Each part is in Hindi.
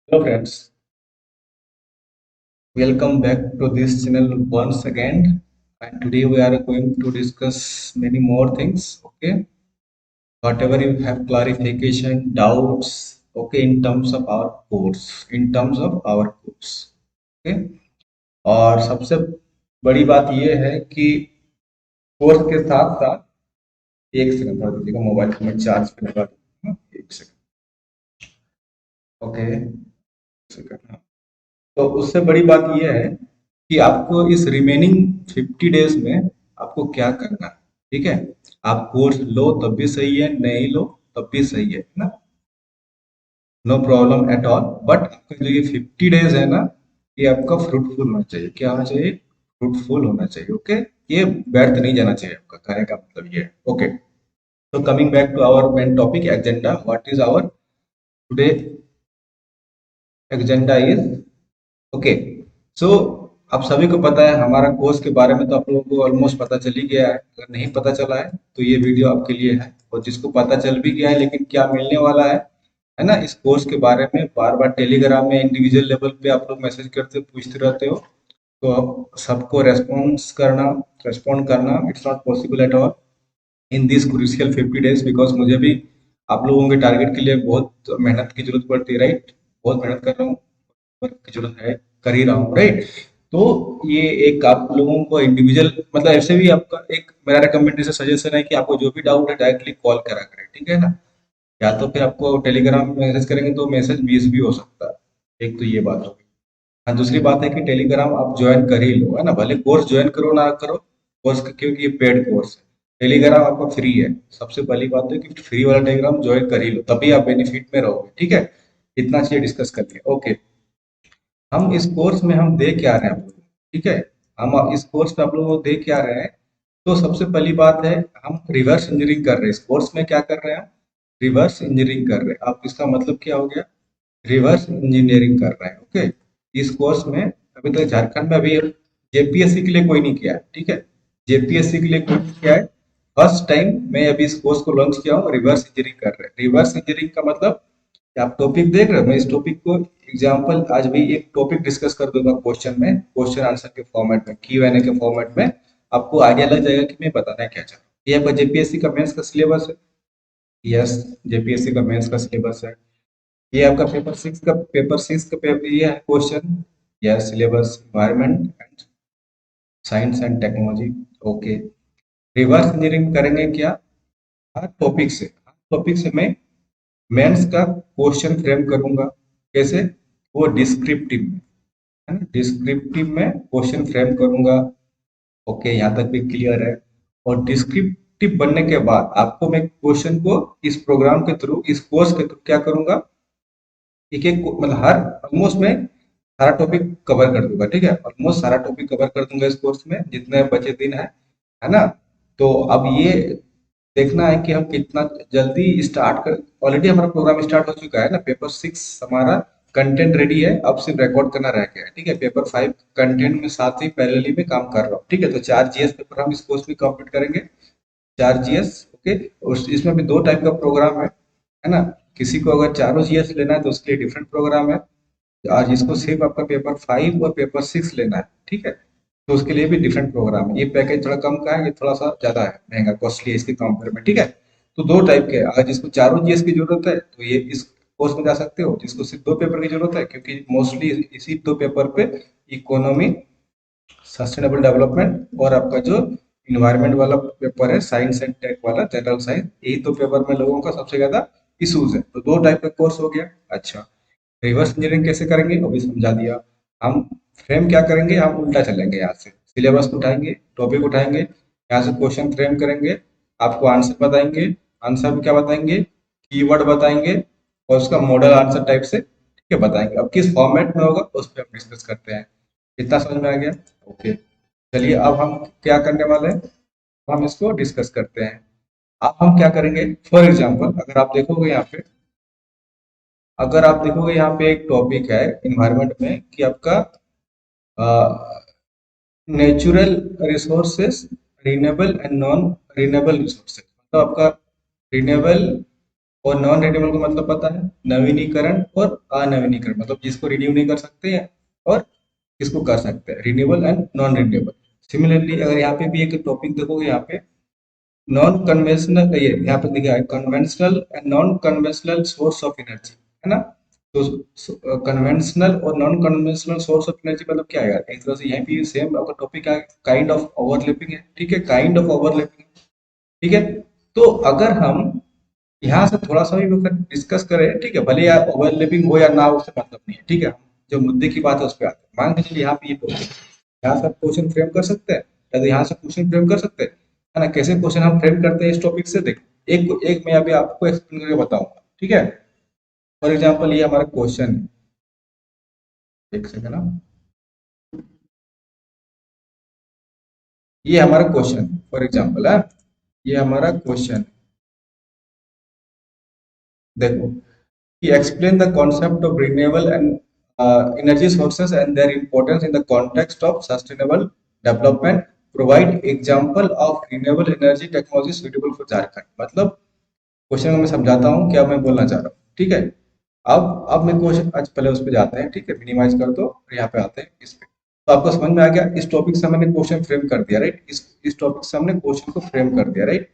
Hello friends, welcome back to this channel once again. And today we are going to discuss many more things. Okay, whatever you have clarification, doubts. Okay, in terms of our course, Okay, और सबसे बड़ी बात ये है कि कोर्स के साथ साथ एक सेकंड थोड़ा दीजिएगा, मोबाइल को मैं चार्ज पे लगा दूँ। एक सेकंड। Okay, second. तो उससे बड़ी बात यह है कि आपको इस रिमेनिंग 50 डेज में आपको क्या करना है। ठीक है, आप कोर्स लो तब भी सही है, नहीं लो तब भी सही है ना, no problem at all. But आपका जो ये 50 डेज है ना, ये आपका फ्रूटफुल होना चाहिए। क्या होना चाहिए? फ्रूटफुल होना चाहिए। ओके, ये व्यर्थ नहीं जाना चाहिए। आपका कहने का मतलब ये है। ओके, तो coming back to our main topic agenda, what is our today agenda is. Okay, so आप सभी को पता है हमारा कोर्स के बारे में, तो आप लोगों को ऑलमोस्ट पता चल ही गया है। अगर नहीं पता चला है तो ये वीडियो आपके लिए है, और जिसको पता चल भी गया है लेकिन क्या मिलने वाला है ना, इस कोर्स के बारे में बार बार टेलीग्राम में इंडिविजुअल लेवल पे आप लोग मैसेज करते हो, पूछते रहते हो। तो अब सबको रेस्पॉन्ड करना it's not possible at all in this crucial 50 days, because मुझे भी आप लोगों के टारगेट के लिए बहुत मेहनत की जरूरत पड़ती है। राइट, बहुत मेहनत कर रहा हूँ, वर्क की जरूरत है, कर ही रहा हूँ। राइट, तो ये एक आप लोगों को इंडिविजुअल, मतलब ऐसे भी आपका एक मेरा रिकमेंडेशन सजेशन है कि आपको जो भी डाउट है डायरेक्टली कॉल करा करें। ठीक है ना, या तो फिर आपको टेलीग्राम में मैसेज करेंगे तो मैसेज मिस भी हो सकता है। एक तो ये बात होगी। हाँ, दूसरी बात है कि टेलीग्राम आप ज्वाइन कर ही लो, है ना, भले कोर्स ज्वाइन करो ना करो कोर्स, क्योंकि ये पेड कोर्स है। टेलीग्राम आपका फ्री है। सबसे पहली बात है कि फ्री वाला टेलीग्राम ज्वाइन कर ही लो, तभी आप बेनिफिट में रहोगे। ठीक है, इतना चीज डिस्कस कर लिया। ओके, हम इस कोर्स में हम दे क्या रहे हैं आप लोगों को? ठीक है, हम इस कोर्स में आप लोगों को दे क्या रहे हैं? तो सबसे पहली बात है, हम रिवर्स इंजीनियरिंग कर रहे हैं। इस कोर्स में क्या कर रहे हैं? रिवर्स इंजीनियरिंग कर रहे हैं। अब इसका मतलब क्या हो गया? रिवर्स इंजीनियरिंग कर रहे हैं। ओके, इस कोर्स में अभी तक झारखंड में अभी जेपीएससी के लिए कोई नहीं किया है। ठीक है, जेपीएससी के लिए कोई नहीं किया है। फर्स्ट टाइम मैं अभी इस कोर्स को लॉन्च किया हूँ, रिवर्स इंजीनियरिंग कर रहे हैं। रिवर्स इंजीनियरिंग का मतलब कि आप टॉपिक देख रहे हो, मैं इस टॉपिक को एग्जाम्पल आज भी एक टॉपिक डिस्कस कर दूंगा क्वेश्चन में, क्वेश्चन आंसर के फॉर्मेट में, Q&A के फॉर्मेट में। आपको आइडिया लग जाएगा कि मैं बताना क्या चाह रहा हूँ। ये आपका जेपीएससी का मेंस का सिलेबस है। यस, जेपीएससी का मेंस का सिलेबस है। ये आपका पेपर 6 का पेपर ये है question. Yes, syllabus environment and science and technology. Okay, reverse engineering करेंगे क्या? हर टॉपिक से मैं मेंस का क्वेश्चन फ्रेम करूंगा। कैसे? वो डिस्क्रिप्टिव में, है ना, डिस्क्रिप्टिव में क्वेश्चन फ्रेम करूंगा। ओके, यहाँ तक भी क्लियर है। और डिस्क्रिप्टिव बनने के बाद आपको मैं क्वेश्चन को इस प्रोग्राम के थ्रू, इस कोर्स के थ्रू क्या करूंगा, एक एक मतलब हर ऑलमोस्ट मैं सारा टॉपिक कवर कर दूंगा। ठीक है, ऑलमोस्ट सारा टॉपिक कवर कर दूंगा इस कोर्स में, जितने बचे दिन है ना। तो अब ये देखना है कि हम कितना जल्दी स्टार्ट कर। ऑलरेडी हमारा प्रोग्राम स्टार्ट हो चुका है ना, पेपर 6 हमारा कंटेंट रेडी है, अब सिर्फ रिकॉर्ड करना रह गया है। ठीक है, पेपर 5 कंटेंट में साथ ही पैरेलली में काम कर रहा हूँ। ठीक है, तो 4 GS पेपर हम इस कोर्स में कंप्लीट करेंगे। 4 GS। ओके, और इसमें भी 2 टाइप का प्रोग्राम है ना। किसी को अगर चारों जीएस लेना है तो उसके लिए डिफरेंट प्रोग्राम है, और जिसको सिर्फ आपका पेपर 5 और पेपर 6 लेना है, ठीक है, तो उसके लिए भी डिफरेंट प्रोग्राम है। ये पैकेज थोड़ा कम का है, ये थोड़ा सा ज्यादा है, महंगा कॉस्टली है इसके कंपेयर में। ठीक है, तो 2 टाइप के हैं। अगर जिसको चारों जीएस की जरूरत है तो ये इस कोर्स में जा सकते हो। जिसको सिर्फ 2 पेपर की जरूरत है, क्योंकि मोस्टली इसी 2 पेपर पे इकोनॉमी, सस्टेनेबल डेवलपमेंट और आपका जो इन्वायरमेंट वाला पेपर है, साइंस एंड टेक वाला जनरल साइंस, यही 2 पेपर में लोगों का सबसे ज्यादा इशूज है। तो 2 टाइप का कोर्स हो गया। अच्छा, रिवर्स इंजीनियरिंग कैसे करेंगे अभी समझा दिया। हम फ्रेम क्या करेंगे, हम उल्टा चलेंगे, यहाँ से सिलेबस को उठाएंगे, टॉपिक उठाएंगे, यहाँ से क्वेश्चन फ्रेम करेंगे, आपको आंसर बताएंगे। आंसर में क्या बताएंगे? कीवर्ड बताएंगे, और उसका मॉडल आंसर टाइप से, ठीक है, बताएंगे। अब किस फॉर्मेट में होगा उस पर हम डिस्कस करते हैं। इतना समझ में आ गया? ओके, चलिए अब हम क्या करने वाले हैं, हम इसको डिस्कस करते हैं। अब हम क्या करेंगे, फॉर एग्जाम्पल अगर आप देखोगे यहाँ पे एक टॉपिक है इन्वायरमेंट में कि आपका natural resources, renewable and non renewable resources, मतलब आपका रिन्यूएबल और नॉन रिन्यूएबल का मतलब पता है, नवीनीकरण और अनवीनीकरण, मतलब जिसको रिन्यू नहीं कर सकते हैं और किसको कर सकते हैं, renewable and non renewable. Similarly अगर यहाँ पे भी एक टॉपिक देखोगे, यहाँ पे नॉन कन्वेंशनल, ये यहाँ पे लिखा है conventional and non conventional source of energy, है ना। तो कन्वेंशनल और non conventional source of energy मतलब क्या है यार, एक तरह से यहाँ भी सेम आपका टॉपिक है, काइंड ऑफ ओवरलैपिंग है, ठीक है, काइंड ऑफ ओवरलैपिंग, ठीक है। तो अगर हम यहाँ से थोड़ा सा भी अगर डिस्कस करें, ठीक है, भले यार ओवरलैपिंग हो या ना हो उससे मतलब नहीं है, ठीक है, जो मुद्दे की बात है उस पर आते हैं। मान के चलिए यहाँ पे ये टॉपिक, यहाँ से आप क्वेश्चन फ्रेम कर सकते हैं, या तो यहाँ से क्वेश्चन फ्रेम कर सकते हैं, है ना। कैसे क्वेश्चन हम फ्रेम करते हैं इस टॉपिक से, देख एक एक मैं अभी आपको एक्सप्लेन करके बताऊंगा, ठीक है। फॉर एग्जाम्पल ये हमारा क्वेश्चन है, एक सेकंड ना, ये हमारा क्वेश्चन फॉर एग्जाम्पल है, ये हमारा क्वेश्चन, देखो कि explain the concept of renewable and energy sources and their importance in the context of sustainable development. Provide example of renewable energy technology suitable for Jharkhand. मतलब क्वेश्चन को मैं समझाता हूँ क्या मैं बोलना चाह रहा हूँ, ठीक है। अब मैं क्वेश्चन आज पहले उस पर जाते हैं, ठीक है, मिनिमाइज कर दो और यहाँ पे आते हैं इस पे। तो आपको समझ में आ गया, इस टॉपिक से मैंने क्वेश्चन फ्रेम कर दिया, राइट। इस टॉपिक से हमने क्वेश्चन को फ्रेम कर दिया, राइट।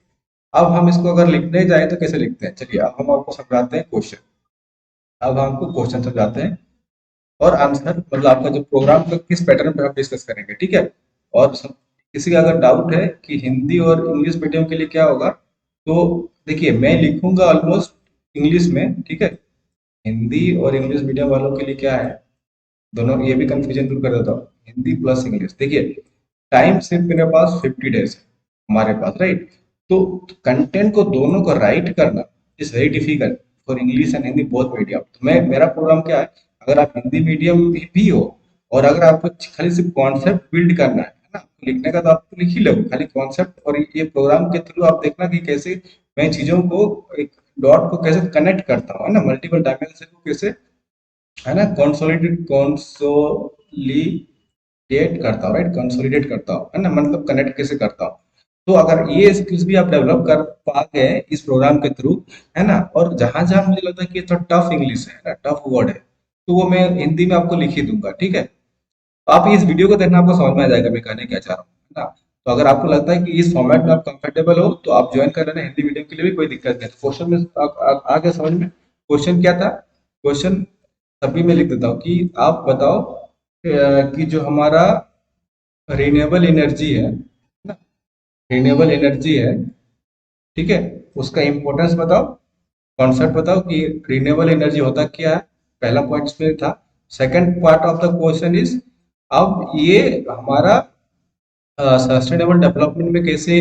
अब हम इसको अगर लिखने जाए तो कैसे लिखते हैं, चलिए अब हम आपको समझाते हैं क्वेश्चन। अब हमको क्वेश्चन समझाते हैं और आंसर, मतलब आपका जो प्रोग्राम का किस पैटर्न पे हम डिस्कस करेंगे, ठीक है। और किसी का अगर डाउट है कि हिंदी और इंग्लिश मीडियम के लिए क्या होगा, तो देखिए मैं लिखूंगा ऑलमोस्ट इंग्लिश में, ठीक है। हिंदी और इंग्लिश मीडियम वालों के लिए क्या है, दोनों ये भी कंफ्यूजन दूर कर देता हूँ, हिंदी प्लस इंग्लिश। देखिए टाइम सिर्फ मेरे पास 50 डेज है हमारे पास, राइट। तो कंटेंट को दोनों को राइट करना is very difficult for English and Hindi both medium. तो मैं, मेरा प्रोग्राम क्या है, अगर आप हिंदी मीडियम भी हो और अगर आपको खाली सिर्फ कॉन्सेप्ट बिल्ड करना है ना, आपको लिखने का तो आपको लिख ही लो खाली कॉन्सेप्ट, और ये प्रोग्राम के थ्रू आप देखना कि कैसे मैं चीजों को, एक डॉट को कैसे कनेक्ट करता हूँ, है ना, मल्टीपल डायमेंशन को कैसे, है ना, कंसोलिडेट करता हूँ, राइट, कंसोलिडेट करता हूँ, है ना, मतलब कनेक्ट कैसे करता हूँ। तो अगर ये स्किल्स भी आप डेवलप कर पा गए इस प्रोग्राम के थ्रू, है ना, और जहां जहां मुझे लगता है कि ये थोड़ा टफ इंग्लिश है ना, टफ वर्ड है, तो वो मैं हिंदी में आपको लिख ही दूंगा, ठीक है। तो आप इस वीडियो को देखना, आपको समझ में आ जाएगा मैं कहने क्या चाह रहा हूँ, है ना। तो अगर आपको लगता है कि इस फॉर्मेट में आप कंफर्टेबल हो तो आप ज्वाइन कर लेना, हिंदी मीडियम के लिए भी कोई दिक्कत नहीं। क्वेश्चन में आ गया समझ में, क्वेश्चन क्या था, क्वेश्चन तभी मैं लिख देता हूँ कि आप बताओ कि जो हमारा रिन्यूएबल एनर्जी है ना, रिन्यूएबल एनर्जी है, ठीक है, उसका इम्पोर्टेंस बताओ, कॉन्सेप्ट बताओ कि रिन्यूएबल एनर्जी होता क्या है, पहला पॉइंट इसमें था। Second part of the question is, अब ये हमारा सस्टेनेबल डेवलपमेंट में कैसे,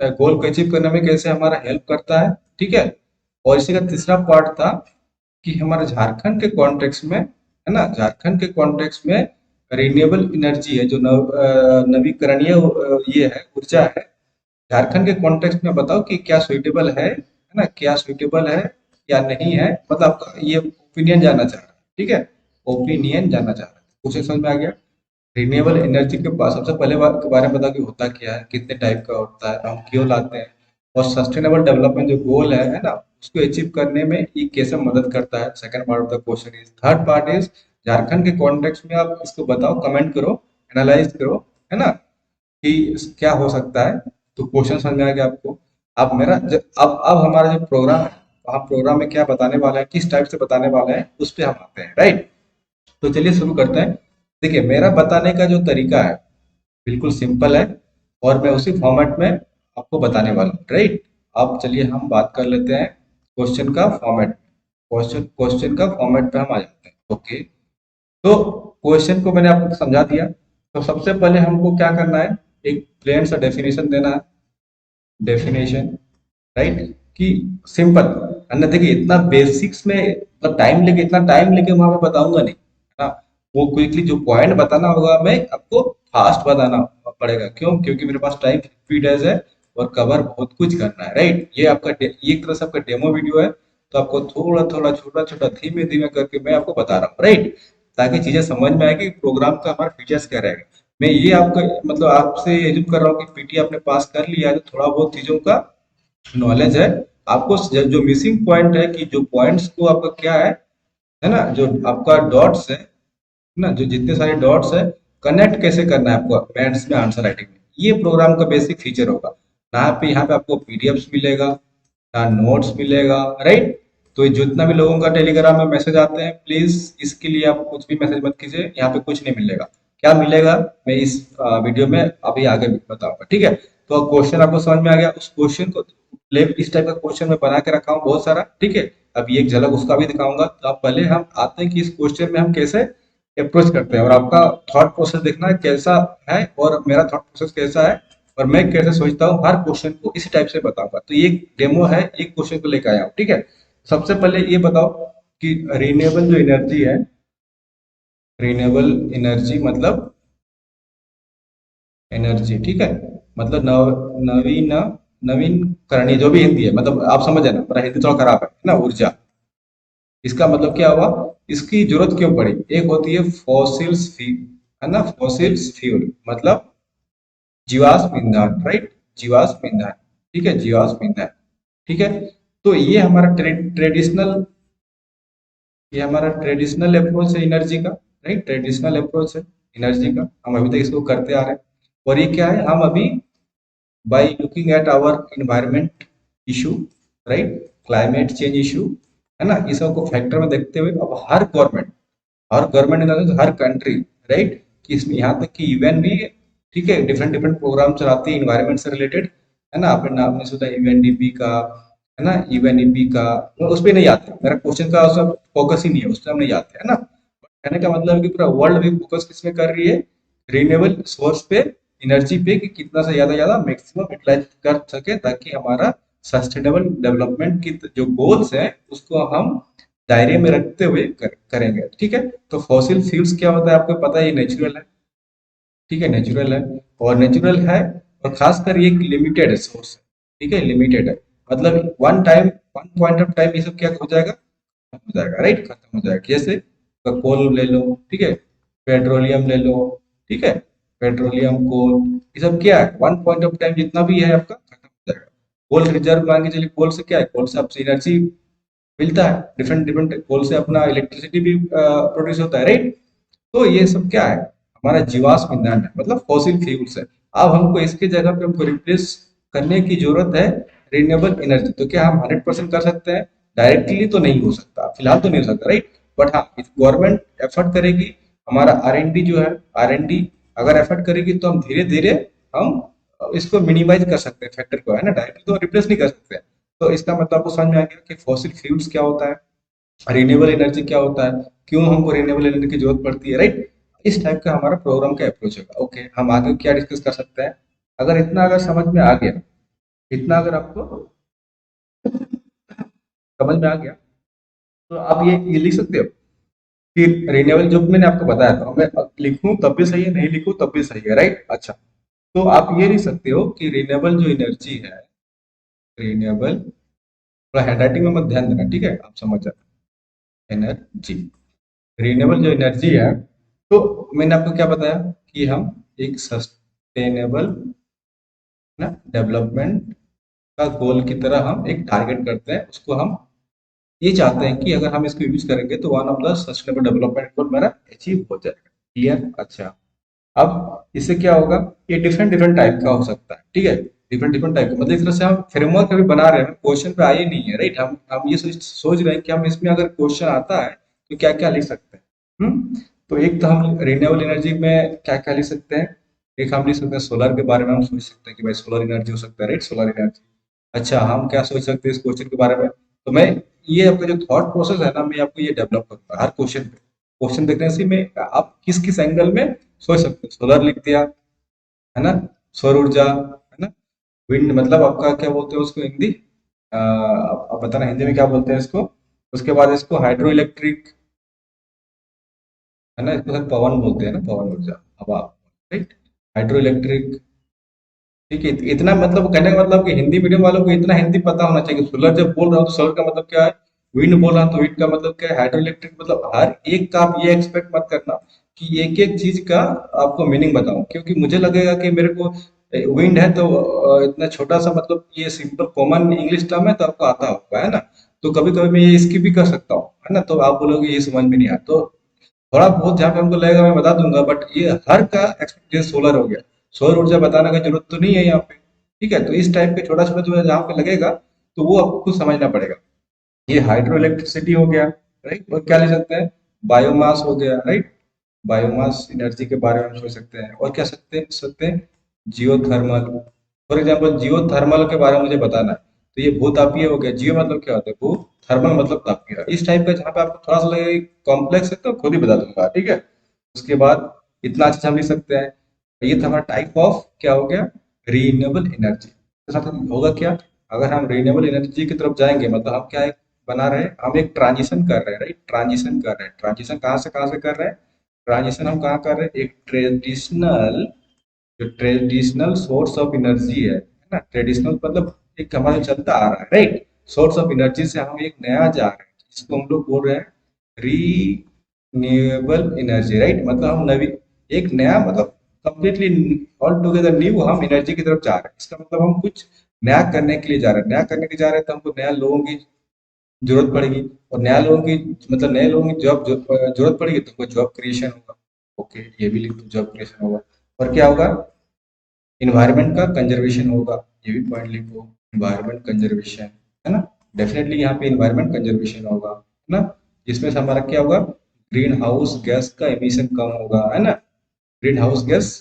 गोल को अचीव करने में कैसे हमारा हेल्प करता है, ठीक है। और इसी का तीसरा पार्ट था कि हमारे झारखंड के कॉन्टेक्स्ट में, है ना, झारखंड के कॉन्टेक्स्ट में रिन्यूएबल एनर्जी है जो नवीकरणीय ये है, ऊर्जा है, झारखंड के कॉन्टेक्स्ट में बताओ कि क्या सुइटेबल है ना, क्या सुइटेबल है या नहीं है, मतलब आपका ये ओपिनियन जानना चाह रहा है, ठीक है, ओपिनियन जानना चाह रहा है। क्वेश्चन समझ में आ गया। रिन्यूएबल एनर्जी के पास सबसे पहले के बारे में बताओ कि होता क्या है, कितने टाइप का होता है, हम क्यों लाते हैं, और सस्टेनेबल डेवलपमेंट जो गोल है ना, उसको अचीव करने में ये कैसे मदद करता है। Second part of the question is, third part is, Jharkhand के कॉन्टेक्स्ट में आप इसको बताओ, कमेंट करो, एनालाइज करो, है ना, कि क्या हो सकता है। तो क्वेश्चन समझ में आ गया आपको। अब अब हमारा जो प्रोग्राम है, हम प्रोग्राम में क्या बताने वाला है, किस टाइप से बताने वाला है, उस पर हम आते हैं, राइट। तो चलिए शुरू करते हैं। देखिए मेरा बताने का जो तरीका है बिल्कुल सिंपल है, और मैं उसी फॉर्मेट में आपको बताने वाला हूँ, राइट। अब चलिए हम बात कर लेते हैं क्वेश्चन का फॉर्मेट, क्वेश्चन का फॉर्मेट पे हम आ जाते हैं, ओके। तो क्वेश्चन को मैंने आपको समझा दिया, तो सबसे पहले हमको क्या करना है, एक प्लेन सा डेफिनेशन देना है, डेफिनेशन, राइट, कि सिंपल, अन्य देखिए इतना बेसिक्स में मतलब टाइम लेके, इतना टाइम लेके वहां पे बताऊंगा नहीं, है ना। वो क्विकली जो पॉइंट बताना होगा मैं आपको फास्ट बताना पड़ेगा, क्यों, क्योंकि मेरे पास टाइम 50 डेज है और कवर बहुत कुछ करना है, राइट। ये आपका ये एक तरह से आपका डेमो वीडियो है, तो आपको थोड़ा थोड़ा छोटा छोटा धीमे धीमे करके मैं आपको बता रहा हूँ, राइट, ताकि चीजें समझ में आए कि प्रोग्राम का हमारा फीचर्स क्या रहेगा। मैं ये आपको मतलब आपसे एज्यूम कर रहा हूँ कि पीटी आपने पास कर लिया है, तो थोड़ा बहुत चीजों का नॉलेज है, आपको जो मिसिंग पॉइंट है कि जो पॉइंट्स को आपका क्या है ना, जो आपका डॉट्स है ना, जो जितने सारे डॉट्स है कनेक्ट कैसे करना है आपको मैथ्स में आंसर राइटिंग में, ये प्रोग्राम का बेसिक फीचर होगा। यहाँ पे आपको पीडीएफ्स मिलेगा ना, नोट्स मिलेगा, राइट। तो ये जितना भी लोगों का टेलीग्राम में मैसेज आते हैं, प्लीज इसके लिए आप कुछ भी मैसेज मत कीजिए, यहाँ पे कुछ नहीं मिलेगा। क्या मिलेगा मैं इस वीडियो में अभी आगे बताऊंगा, ठीक है। तो क्वेश्चन आपको समझ में आ गया, उस क्वेश्चन को इस टाइप का क्वेश्चन मैं बना के रखा हूँ बहुत सारा, ठीक है। अब एक झलक उसका भी दिखाऊंगा। तो आप पहले हम आते हैं कि इस क्वेश्चन में हम कैसे अप्रोच करते हैं, और आपका थॉट प्रोसेस देखना है कैसा है और मेरा थॉट प्रोसेस कैसा है, और मैं कैसे सोचता हूँ हर क्वेश्चन को इसी टाइप से बताऊंगा। तो ये डेमो है, एक क्वेश्चन को लेकर आया हूँ, ठीक है। सबसे पहले ये बताओ कि रिन्यूएबल जो एनर्जी है, रिन्यूएबल एनर्जी मतलब एनर्जी, ठीक है, मतलब नवीन नवीन करणीय, जो भी हिंदी है, मतलब आप समझ है ना, मेरा हिंदी थोड़ा खराब है ना, ऊर्जा। इसका मतलब क्या हुआ, इसकी जरूरत क्यों पड़ी। एक होती है फॉसिल्स है ना, फॉसिल्स फ्यूल मतलब जीवाश्म ईंधन, राइट, जीवाश्म ईंधन, ठीक है, जीवाश्म ईंधन, ठीक है। तो ये हमारा ट्रेडिशनल, ये हमारा ट्रेडिशनल अप्रोच है एनर्जी का, राइट, ट्रेडिशनल अप्रोच है एनर्जी का, हम अभी तक इसको करते आ रहे हैं। और ये क्या है, हम अभी by looking at our environment issue, right, climate change issue, है ना, इस सबको फैक्टर में देखते हुए अब हर गवर्नमेंट इन हर कंट्री, राइट, कि इसमें यहाँ तक कि यूएन भी, ठीक है, डिफरेंट डिफरेंट प्रोग्राम चलाती है इन्वायरमेंट से रिलेटेड, है ना। आपने नाम नहीं सुना यूएनडीपी का, है ना, यूएनईपी का, वो उस पर नहीं आते, मेरा क्वेश्चन का सब फोकस ही नहीं है उस पर, हम नहीं जाते, है ना। कहने का मतलब है कि पूरा वर्ल्ड भी फोकस किसमें कर रही है, रिन्यूएबल सोर्स पे, एनर्जी पे, कि कितना से ज्यादा मैक्सिमम यूटिलाइज कर सके, ताकि हमारा सस्टेनेबल डेवलपमेंट की जो गोल्स है उसको हम दायरे में रखते हुए करेंगे, ठीक है। तो फॉसिल फ्यूल्स क्या होता है आपको पता है, ये नेचुरल है, ठीक है, नेचुरल है, और नेचुरल है, और खासकर ये लिमिटेड है सोर्स, ठीक है, लिमिटेड है, मतलब one time, one point of time ये सब क्या हो जाएगा, खत्म हो जाएगा, राइट, खत्म हो जाएगा। जैसे कोल ले लो, ठीक है, पेट्रोलियम ले लो, ठीक है, पेट्रोलियम कोल, ये सब क्या है, वन पॉइंट ऑफ टाइम जितना भी है आपका खत्म हो जाएगा। कोल रिजर्व मान के चलिए, कोल से क्या है, कोल से आपसे एनर्जी मिलता है, डिफरेंट डिफरेंट कोल से अपना इलेक्ट्रिसिटी भी प्रोड्यूस होता है, राइट। तो ये सब क्या है, हमारा जीवाश्म ईंधन है, मतलब फॉसिल फ्यूल्स है। अब हमको इसकी जगह पे हमको रिप्लेस करने की जरूरत है रिन्यूएबल एनर्जी। तो क्या हम 100% कर सकते हैं, डायरेक्टली तो नहीं हो सकता, फिलहाल तो नहीं हो सकता, राइट। बट हाँ, गवर्नमेंट एफर्ट करेगी, हमारा आर एन डी जो है, आर एन डी अगर एफर्ट करेगी तो हम धीरे धीरे हम इसको मिनिमाइज कर सकते हैं फैक्टर को, है ना, डायरेक्टली तो रिप्लेस नहीं कर सकते। तो इसका मतलब आपको समझ में आ गया कि फॉसिल फ्यूल्स क्या होता है, रिन्यूएबल एनर्जी क्या होता है, क्यों हमको रिन्यूएबल एनर्जी की जरूरत पड़ती है, राइट। इस टाइप का हमारा प्रोग्राम का अप्रोच होगा। ओके, हम आगे क्या डिस्कस कर सकते हैं, अगर इतना अगर समझ में आ गया, इतना अगर आपको समझ में आ गया, तो आप ये लिख सकते हो कि रिन्यूएबल, जो मैंने आपको बताया था, मैं लिखूं तब भी सही है, नहीं लिखूं तब भी सही है, राइट। अच्छा, तो आप ये लिख सकते हो कि रिन्यूएबल जो एनर्जी है, रिन्यूएबल, थोड़ा हैंडराइटिंग में मत ध्यान देना, ठीक है, आप समझ जाना, एनर्जी, रिन्यूएबल जो एनर्जी है, तो मैंने आपको क्या बताया कि हम एक सस्टेनेबल ना डेवलपमेंट का गोल की तरह हम एक टारगेट करते हैं उसको, हम ये चाहते हैं कि अगर हम इसको यूज करेंगे तो one of the sustainable development goal मेरा अचीव हो जाएगा, क्लियर। अच्छा, अब इससे क्या होगा, ये डिफरेंट डिफरेंट टाइप का हो सकता है, ठीक है, डिफरेंट डिफरेंट टाइप का, मतलब इस तरह से हम फ्रेमवर्क अभी बना रहे हैं, क्वेश्चन पे आए नहीं है, राइट। हम ये सोच रहे हैं कि हम इसमें अगर क्वेश्चन आता है तो क्या क्या लिख सकते हैं। तो एक तो हम रिन्यूएबल एनर्जी में क्या क्या लिख सकते हैं, एक हम लिख सकते हैं सोलर के बारे में, हम सोच सकते हैं कि भाई सोलर एनर्जी हो सकता है, राइट, सोलर एनर्जी। अच्छा, हम क्या सोच सकते हैं इस क्वेश्चन के बारे में, तो मैं ये आपका जो थॉट प्रोसेस है ना, मैं आपको ये डेवलप करूंगा हर क्वेश्चन पे, क्वेश्चन देखने से मैं आप किस किस एंगल में सोच सकते हैं। सोलर लिख दिया, है ना, सौर ऊर्जा, है ना, विंड मतलब आपका क्या बोलते हैं उसको हिंदी, आप बताना हिंदी में क्या बोलते हैं इसको। उसके बाद इसको हाइड्रो इलेक्ट्रिक, है ना, इसको शायद पवन बोलते हैं ना, पवन ऊर्जा, हवा, राइट, हाइड्रो इलेक्ट्रिक, ठीक है। इतना मतलब कहने का मतलब कि हिंदी मीडियम वालों को इतना हिंदी पता होना चाहिए, सोलर जब बोल रहा हूँ तो सोलर का मतलब क्या है, विंड बोल रहा हूँ तो विंड का मतलब क्या है, हाइड्रो इलेक्ट्रिक, मतलब हर एक का आप ये एक्सपेक्ट मत करना कि एक एक चीज का आपको मीनिंग बताऊं, क्योंकि मुझे लगेगा कि मेरे को विंड है तो इतना छोटा सा, मतलब ये सिंपल कॉमन इंग्लिश टर्म है तो आपको आता होगा, है ना। तो कभी कभी मैं ये स्किप भी कर सकता हूँ, है ना, तो आप बोलोगे ये समझ में नहीं आया, तो थोड़ा बहुत जहाँ पे हमको लगेगा मैं बता दूंगा, बट ये हर का एक्सपीरियंस सोलर हो गया, सौर ऊर्जा बताने की जरूरत तो नहीं है यहाँ पे। ठीक है, तो इस टाइप के छोटा छोटा जो है जहाँ पे लगेगा, तो वो आपको खुद समझना पड़ेगा। ये हाइड्रो इलेक्ट्रिसिटी हो गया, राइट, और क्या ले सकते हैं, बायोमास हो गया, राइट। बायोमास एनर्जी के बारे में हम सोच सकते हैं, और क्या सकते हैं, जियोथर्मल। फॉर एग्जाम्पल जियोथर्मल के बारे में मुझे बताना है, तो ये भूतापीय हो गया, जियो मतलब क्या होता है, भू, थर्मल मतलब तापीय, इस टाइप का जहाँ पे आपको थोड़ा सा लगे कॉम्प्लेक्स है तो खुद ही बता दूंगा, ठीक है। उसके बाद इतना अच्छा हम लिख सकते हैं, ये था हमारा टाइप ऑफ क्या हो गया, रीन्यूएबल एनर्जी के साथ होगा क्या, अगर हम रीन्यूएबल एनर्जी की तरफ जाएंगे, मतलब हम क्या एक बना रहे हैं, हम एक ट्रांजिशन कर रहे हैं, राइट, ट्रांजिशन कर रहे हैं, ट्रांजिशन कहाँ से कर रहे हैं, ट्रांजिशन हम कहाँ कर रहे हैं, एक ट्रेडिशनल, जो ट्रेडिशनल सोर्स ऑफ एनर्जी है ना, ट्रेडिशनल मतलब एक हमारा चलता आ रहा है, राइट, सोर्स ऑफ एनर्जी से हम एक नया जा रहे हैं, इसको हम लोग बोल रहे हैं रीन्यूएबल एनर्जी, राइट, मतलब हम नवी, एक नया मतलब कंप्लीटली ऑल टुगेदर न्यू हम एनर्जी की तरफ जा रहे हैं, इसका मतलब हम कुछ नया करने के लिए जा रहे हैं, नया करने के जा रहे हैं, तो हमको नया लोगों की जरूरत पड़ेगी, और नया लोगों की, मतलब नए लोगों की जॉब जरूरत पड़ेगी, तो हमको जॉब क्रिएशन होगा। ओके, ये भी लिख दो, जॉब क्रिएशन होगा, और क्या होगा, इन्वायरमेंट का कंजर्वेशन होगा, ये भी पॉइंट लिखो, इन्वायरमेंट कंजर्वेशन, है ना, डेफिनेटली यहाँ पे इन्वायरमेंट कंजर्वेशन होगा, है ना, जिसमें से हमारा क्या होगा, ग्रीन हाउस गैस का एमिशन कम होगा, है ना, ग्रीन हाउस गैस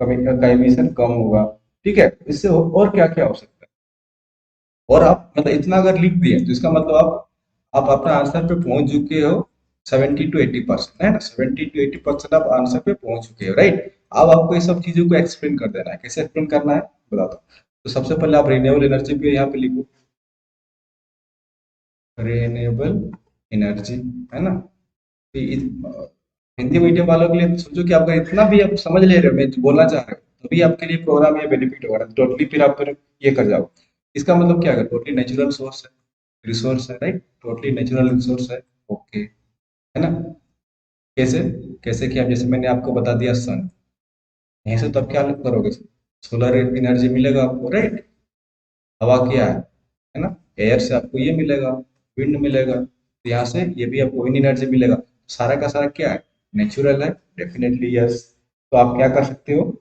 का एमिशन कम होगा। ठीक है, इससे और क्या क्या हो सकता है, और आप मतलब इतना अगर लिख दिए तो इसका मतलब आप अपना आंसर पे पहुंच चुके हो 70 to 80%, है ना, 70 to 80% आप आंसर पे पहुंच चुके हो, राइट। अब आपको ये सब चीजों को एक्सप्लेन कर देना है, कैसे एक्सप्लेन करना है बता दो। तो सबसे पहले आप रिन्यूएबल एनर्जी पे यहाँ पे लिखो, रिन्यूएबल एनर्जी, है ना। तो हिंदी मीडियम वालों के लिए सोचो कि आपका इतना भी आप समझ ले रहे हो, मैं जो बोलना चाह रहे हो, तभी आपके लिए प्रोग्राम या बेनिफिट होगा, टोटली फिर आप फिर ये कर जाओ। इसका मतलब क्या है, टोटली नेचुरल सोर्स है, रिसोर्स है, राइट, टोटली नेचुरल रिसोर्स है। ओके, है ना। कैसे, कैसे कि अब जैसे मैंने आपको बता दिया सन, यहीं से तो आप क्या करोगे, सोलर एनर्जी मिलेगा आपको, राइट। हवा क्या है ना, एयर से आपको ये मिलेगा, विंड मिलेगा, तो यहाँ से ये भी आपको विंड एनर्जी मिलेगा, सारा का सारा क्या है, नेचुरल है, डेफिनेटली यस। तो आप क्या कर सकते हो,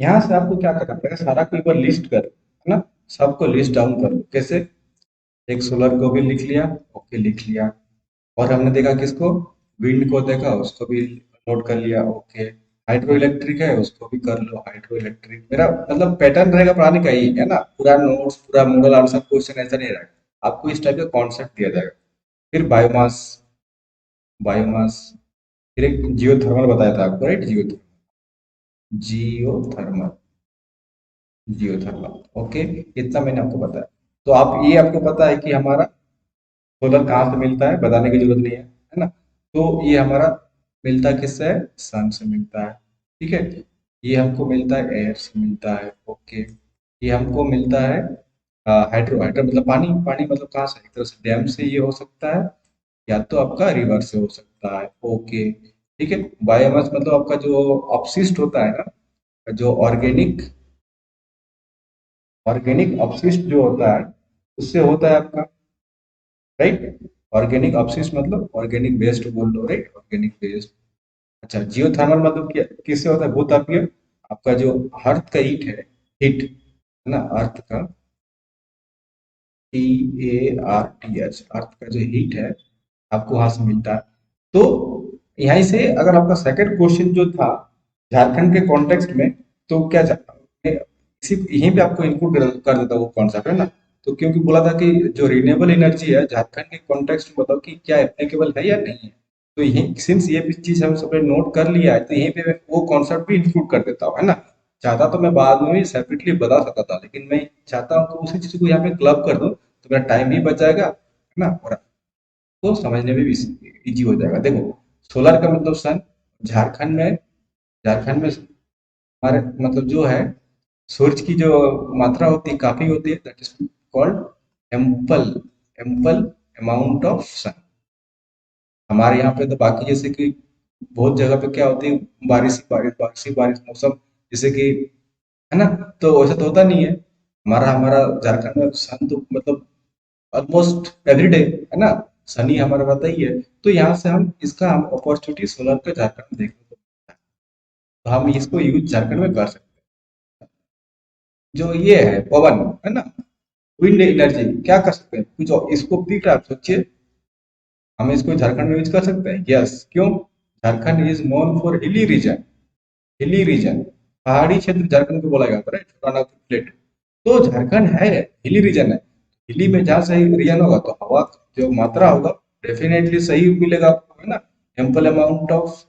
यहाँ से आपको क्या करना पड़ेगा, सारा को एक बार लिस्ट कर, है ना, सबको लिस्ट डाउन कर लो, कैसे, एक सोलर को भी लिख लिया, ओके लिख लिया, और हमने देखा किसको, विंड को देखा, उसको भी नोट कर लिया, ओके। हाइड्रो इलेक्ट्रिक है, उसको भी कर लो, हाइड्रो इलेक्ट्रिक, मेरा मतलब पैटर्न रहेगा पढ़ाने का ही, है ना, पूरा नोट्स पूरा मॉडल आंसर क्वेश्चन ऐसा नहीं रहेगा, आपको इस टाइप का कॉन्सेप्ट दिया जाएगा। फिर बायोमास, बायोमास, फिर एक जियोथर्मल बताया था आपको, राइट, जियोथर्मल, जियोथर्मल, ओके, इतना मैंने आपको बताया। तो आप ये आपको पता है कि हमारा सोलर कहाँ से मिलता है, बताने की जरूरत नहीं है ना। तो ये हमारा मिलता किससे है, सन से मिलता है, ठीक है। ये हमको मिलता है एयर से मिलता है, ओके। ये हमको मिलता है हाइड्रो, हाइड्रो मतलब पानी, पानी मतलब कहाँ से, एक तरह से डैम से ये हो सकता है, या तो आपका रिवर से हो सकता है, ओके, ठीक है। बायोमास मतलब आपका जो अपशिष्ट होता है ना, जो ऑर्गेनिक, ऑर्गेनिक अपशिष्ट जो होता है, उससे होता है आपका, राइट, ऑर्गेनिक अपशिष्ट मतलब ऑर्गेनिक वेस्ट बोल लो, राइट, ऑर्गेनिक वेस्ट। अच्छा, जियोथर्मल मतलब क्या, किससे होता है, भूतापीय, आपका जो अर्थ का हीट है, हीट है ना, अर्थ का, EARTH, अर्थ का जो हीट है आपको वहां से मिलता है। तो यहीं से अगर आपका सेकंड क्वेश्चन जो था झारखंड के कॉन्टेक्स्ट में, तो क्या इसी यहीं पे आपको इंक्लूड कर देता वो कॉन्सेप्ट, है ना। तो क्योंकि बोला था कि जो रिन्यूएबल एनर्जी है झारखंड के कॉन्टेक्स्ट में बताओ कि क्या एप्लीकेबल है या नहीं है, तो यही सिंस ये भी चीज हम सब नोट कर लिया है, तो यहीं पे वो कॉन्सेप्ट भी इंक्लूड कर देता हूँ, है ना। चाहता तो मैं बाद में भी सेपरेटली बता सकता था, लेकिन मैं चाहता हूँ कि उसी चीज को यहाँ पे क्लब कर दो, तो मेरा टाइम भी बच जाएगा, है ना, और तो समझने में भी इजी हो जाएगा। देखो, सोलर का मतलब सन, झारखंड में, झारखंड में हमारे मतलब जो है सूरज की जो मात्रा होती है काफी होती है, that is called ample, ample amount of sun. हमारे यहाँ पे तो बाकी जैसे कि बहुत जगह पे क्या होती है, बारिश ही बारिश, बारिश ही बारिश मौसम, जैसे कि है ना। तो वैसा तो होता नहीं है। हमारा हमारा झारखंड में सन तो मतलब ऑलमोस्ट एवरी डे है ना, सनी हमारा रहता ही है। तो यहाँ से हम इसका हम अपॉर्चुनिटी सोलर पे झारखंड में देखने को मिलता है। तो हम इसको यूज झारखंड में कर सकते हैं। जो ये है पवन, है ना, विंड एनर्जी, क्या कर सकते हैं कुछ इसको दिख रहा है, आप सोचिए। हम इसको झारखंड में यूज कर सकते हैं, यस। क्यों? Jharkhand is known for hilly region. Hilly region, पहाड़ी क्षेत्र झारखंड को बोला जाता है, छोटा नागपुर प्लेट। तो झारखंड है हिली रीजन है। हिली में जहाँ सही रीजन होगा तो हवा जो मात्रा होगा डेफिनेटली सही मिलेगा आपको, है ना। एम्पल अमाउंट ऑफ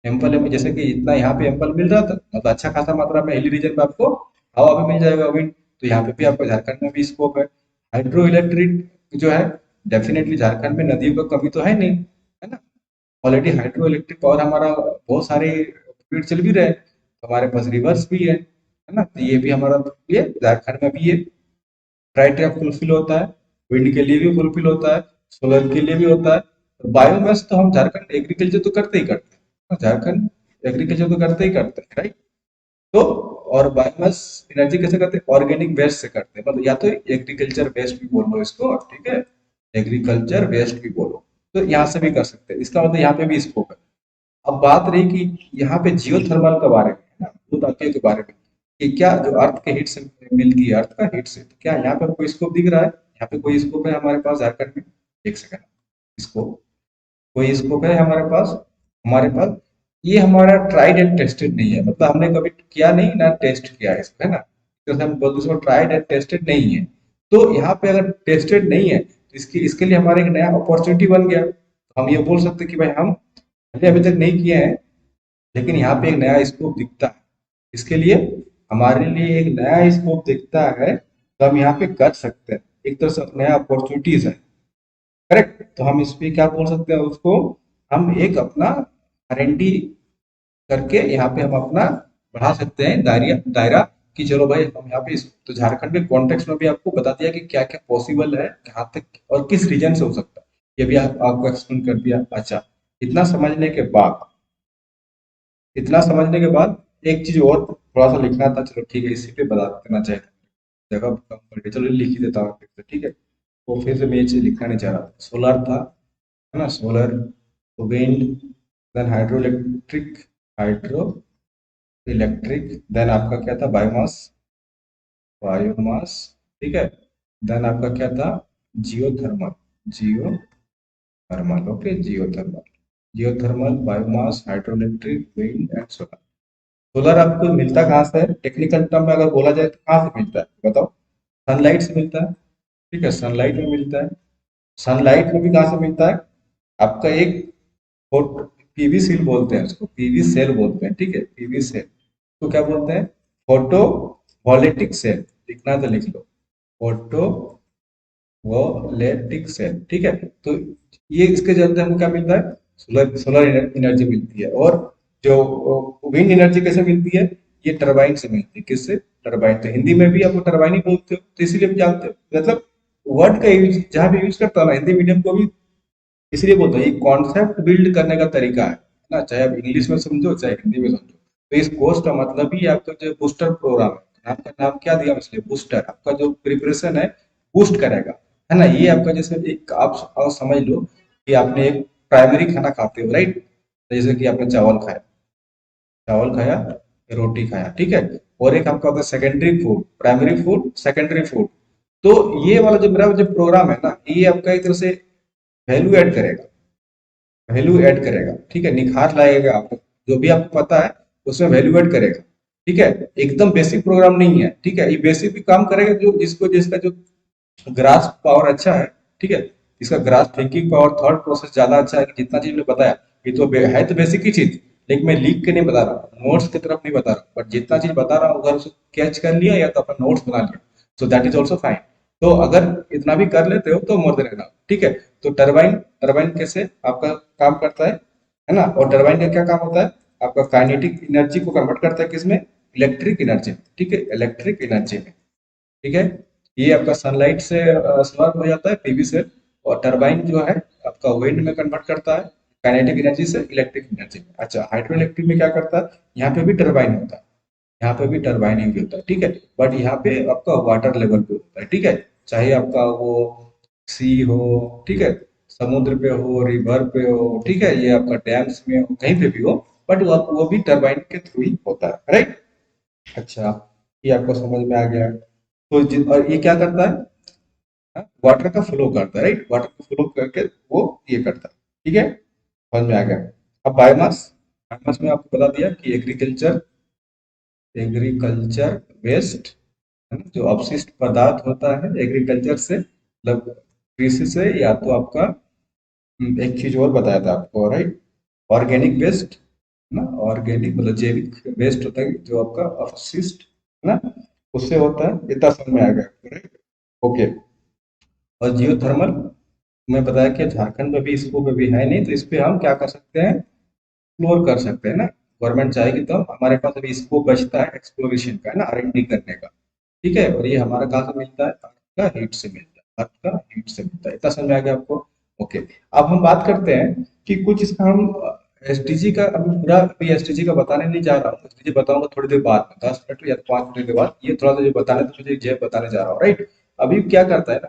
एम्पल में, जैसे कि इतना यहाँ पे एम्पल मिल रहा था, मतलब अच्छा खासा मात्रा में हिली रीजन में आपको हवा भी मिल जाएगा, विंड। तो यहाँ पे भी आपको झारखंड में भी स्कोप है। हाइड्रो इलेक्ट्रिक जो है, डेफिनेटली झारखंड में नदियों का कमी तो है नहीं, है ना। ऑलरेडी हाइड्रो इलेक्ट्रिक पावर हमारा बहुत सारे फील्ड चल भी रहे हैं, तो हमारे पास रिवर्स भी है ना। तो ये भी हमारा, ये झारखंड में भी ये क्राइटेरिया फुलफिल होता है। विंड के लिए भी फुलफिल होता है, सोलर के लिए भी होता है। तो बायोमास तो हम झारखंड एग्रीकल्चर तो करते ही करते हैं, झारखंड एग्रीकल्चर तो करते ही करते हैं, राइट। तो और बायोमास एनर्जी कैसे करते हैं? ऑर्गेनिक वेस्ट से करते हैं, मतलब या तो एग्रीकल्चर वेस्ट भी बोल लो इसको, ठीक है, एग्रीकल्चर वेस्ट भी बोलो। तो यहाँ से भी कर सकते हैं, इसका मतलब यहाँ पे भी स्कोप है। अब बात रही कि यहाँ पे जियो थर्मल के बारे में, है ना, भू तापीय के बारे में, कि क्या जो अर्थ के हीट से मिलती है, अर्थ का हीट से, तो क्या यहाँ पे कोई स्कोप दिख रहा है? यहाँ पे कोई स्कोप है हमारे पास झारखंड में? एक सेकंड, स्कोप, कोई स्कोप है हमारे पास? हमारे पास ये हमारा ट्राइड एंड टेस्टेड नहीं है, मतलब हमने कभी किया नहीं ना, टेस्ट किया है इसको, है ना। तो हम बोलते हैं ट्राइड एंड टेस्टेड नहीं है। तो यहाँ पे अगर टेस्टेड नहीं है तो इसकी इसके लिए हमारा एक नया अपॉर्चुनिटी बन गया। तो हम ये बोल सकते हैं कि भाई हम पहले अभी तक नहीं किए हैं, लेकिन यहाँ पे एक नया स्कोप दिखता है। इसके लिए हमारे लिए एक नया स्कोप दिखता है, तो हम यहाँ पे कर सकते हैं, एक तरह से नया अपॉर्चुनिटीज है। करेक्ट। तो हम इस पे क्या बोल सकते हैं उसको, हम एक अपना R&D करके यहाँ पे हम अपना बढ़ा सकते हैं दायरा दायरा, कि चलो भाई हम यहाँ पे तो झारखंड के कॉन्टेक्स्ट में भी आपको बता दिया कि क्या क्या पॉसिबल है, कहाँ तक और किस रीजन से हो सकता है। ये भी आपको एक्सप्लेन कर दिया। अच्छा, इतना समझने के बाद इतना समझने के बाद एक चीज और थोड़ा सा लिखना था, चलो ठीक है, इसी पे बता देना चाहिए, जगह कम पड़ गई, चलो लिख ही देता हूँ फिर से, ठीक है। वो फिर से मैं ये चीज लिखना नहीं चाह रहा, सोलर था, है ना, solar, wind, then hydro electric, hydro electric, then आपका क्या था, बायोमास, बायोमास, ठीक है। देन आपका क्या था, geothermal, geothermal, okay, geothermal, geothermal, biomass, hydro electric, wind and solar. Solar आपको मिलता कहाँ से है? टेक्निकल टर्म में अगर बोला जाए तो कहाँ से मिलता है बताओ? सनलाइट से मिलता है, ठीक है, सनलाइट में मिलता है। सनलाइट में भी कहाँ से मिलता है? आपका एक पीवी सेल बोलते हैं उसको, पीवी सेल बोलते हैं, ठीक है, पीवी सेल। तो क्या बोलते हैं? फोटो वोलेटिक सेल, लिखना है तो लिख लो, फोटो वोलेटिक सेल, ठीक है। तो ये इसके चलते हमको क्या मिलता है? सोलर सोलर एनर्जी मिलती है। और जो विंड एनर्जी कैसे मिलती है? ये टरबाइन से मिलती है। किससे? टरबाइन। तो हिंदी में भी आपको टरबाइन ही बोलते हो, तो इसीलिए भी जानते हो, मतलब वर्ड का यूज जहाँ भी यूज करता है ना, हिंदी मीडियम को भी इसलिए बोलते हैं, ये कॉन्सेप्ट बिल्ड करने का तरीका है ना, चाहे आप इंग्लिश में समझो चाहे हिंदी में समझो। तो इस कोर्स का मतलब ही आपका जो बूस्टर प्रोग्राम है, आपका नाम क्या दिया इसलिए बूस्टर, आपका जो प्रिपरेशन है बूस्ट करेगा, है ना। ये आपका जैसे एक आप समझ लो कि आपने एक प्राइमरी खाना खाते हो, राइट। जैसे कि आपने चावल खाया, रोटी खाया, ठीक है। और एक आपका होता है secondary food, primary food, secondary food. तो ये वाला जो मेरा जो प्रोग्राम है ना, ये आपका एक तरह से वैल्यू ऐड करेगा, वैल्यू ऐड करेगा, ठीक है, निखार लाएगा आपको, जो भी आपको पता है उसमें वैल्यू ऐड करेगा, ठीक है। एकदम बेसिक प्रोग्राम नहीं है, ठीक है, ये बेसिक भी काम करेगा जो जिसको जिसका जो ग्रास्प पावर अच्छा है, ठीक है, इसका grasp thinking power, thought process ज्यादा अच्छा है, कि जितना चीज मैंने बताया ये तो है तो बेसिक ही चीज, लेकिन मैं लिख के नहीं बता रहा हूँ, नोट्स की तरफ नहीं बता रहा हूँ, बट जितना चीज बता रहा हूँ अगर उसको कैच कर लिया या तो अपना नोट्स बना लिया, so that is also fine. तो अगर इतना भी कर लेते हो तो मोर देन एनफ, ठीक है। तो टरबाइन, टरबाइन कैसे आपका काम करता है ना, और टरबाइन का क्या काम होता है? आपका काइनेटिक एनर्जी को कन्वर्ट करता है किसमें? इलेक्ट्रिक एनर्जी, ठीक है, इलेक्ट्रिक एनर्जी में, ठीक है। ये आपका सनलाइट से स्वर्ग हो जाता है पीवी से, और टरबाइन जो है आपका विंड में कन्वर्ट करता है काइनेटिक एनर्जी से इलेक्ट्रिक एनर्जी में। अच्छा, हाइड्रो इलेक्ट्रिक में क्या करता है? यहाँ पे भी टरबाइन होता है, यहाँ पे भी टरबाइनिंग भी होता है, ठीक है। बट यहाँ पे आपका वाटर लेवल पे होता है, ठीक है। चाहे आपका वो सी हो, ठीक है, समुद्र पे हो, रिवर पे हो, ठीक है, ये आपका डैम्स में हो, कहीं पे भी हो, बट वो भी टरबाइन के थ्रू ही होता है, राइट। अच्छा, ये आपको समझ में आ गया। तो और ये क्या करता है, वाटर का फ्लो करता है, राइट, वाटर का फ्लो करके वो ये करता है, ठीक है, समझ में आ गया। अब बायोमास, बायोमास में आपको बता दिया कि एग्रीकल्चर, एग्रीकल्चर वेस्ट, है ना, जो अपशिष्ट पदार्थ होता है एग्रीकल्चर से, मतलब कृषि से, या तो आपका एक चीज और बताया था आपको, राइट, ऑर्गेनिक वेस्ट, है ना, ऑर्गेनिक मतलब जैविक वेस्ट होता है जो आपका अपशिष्ट, है ना, उससे होता है, इतना समझ में आ गया, राइट। ओके। और जियोथर्मल मैं बताया कि झारखंड में भी स्कोप अभी है नहीं, तो इस पे हम क्या कर सकते हैं, एक्सप्लोर कर सकते हैं ना। गवर्नमेंट चाहेगी तो हमारे पास अभी स्कोप बचता है एक्सप्लोरेशन का, है ना, R&D करने का, ठीक है। और ये हमारा कहाँ से मिलता है, अर्थ का हीट से मिलता है, अर्थ का हीट से मिलता है, इतना समझ में आ गया आपको। ओके। अब हम बात करते हैं कि कुछ इसका हम एसडीजी का, अभी पूरा अभी एसडीजी का बताने नहीं जा रहा हूँ, एसडीजी बताऊंगा थोड़ी देर बाद में, 10 मिनट या 5 मिनट के बाद, ये थोड़ा सा जो बताने तो मुझे जय बताने जा रहा हूँ, राइट। अभी क्या करता है ना,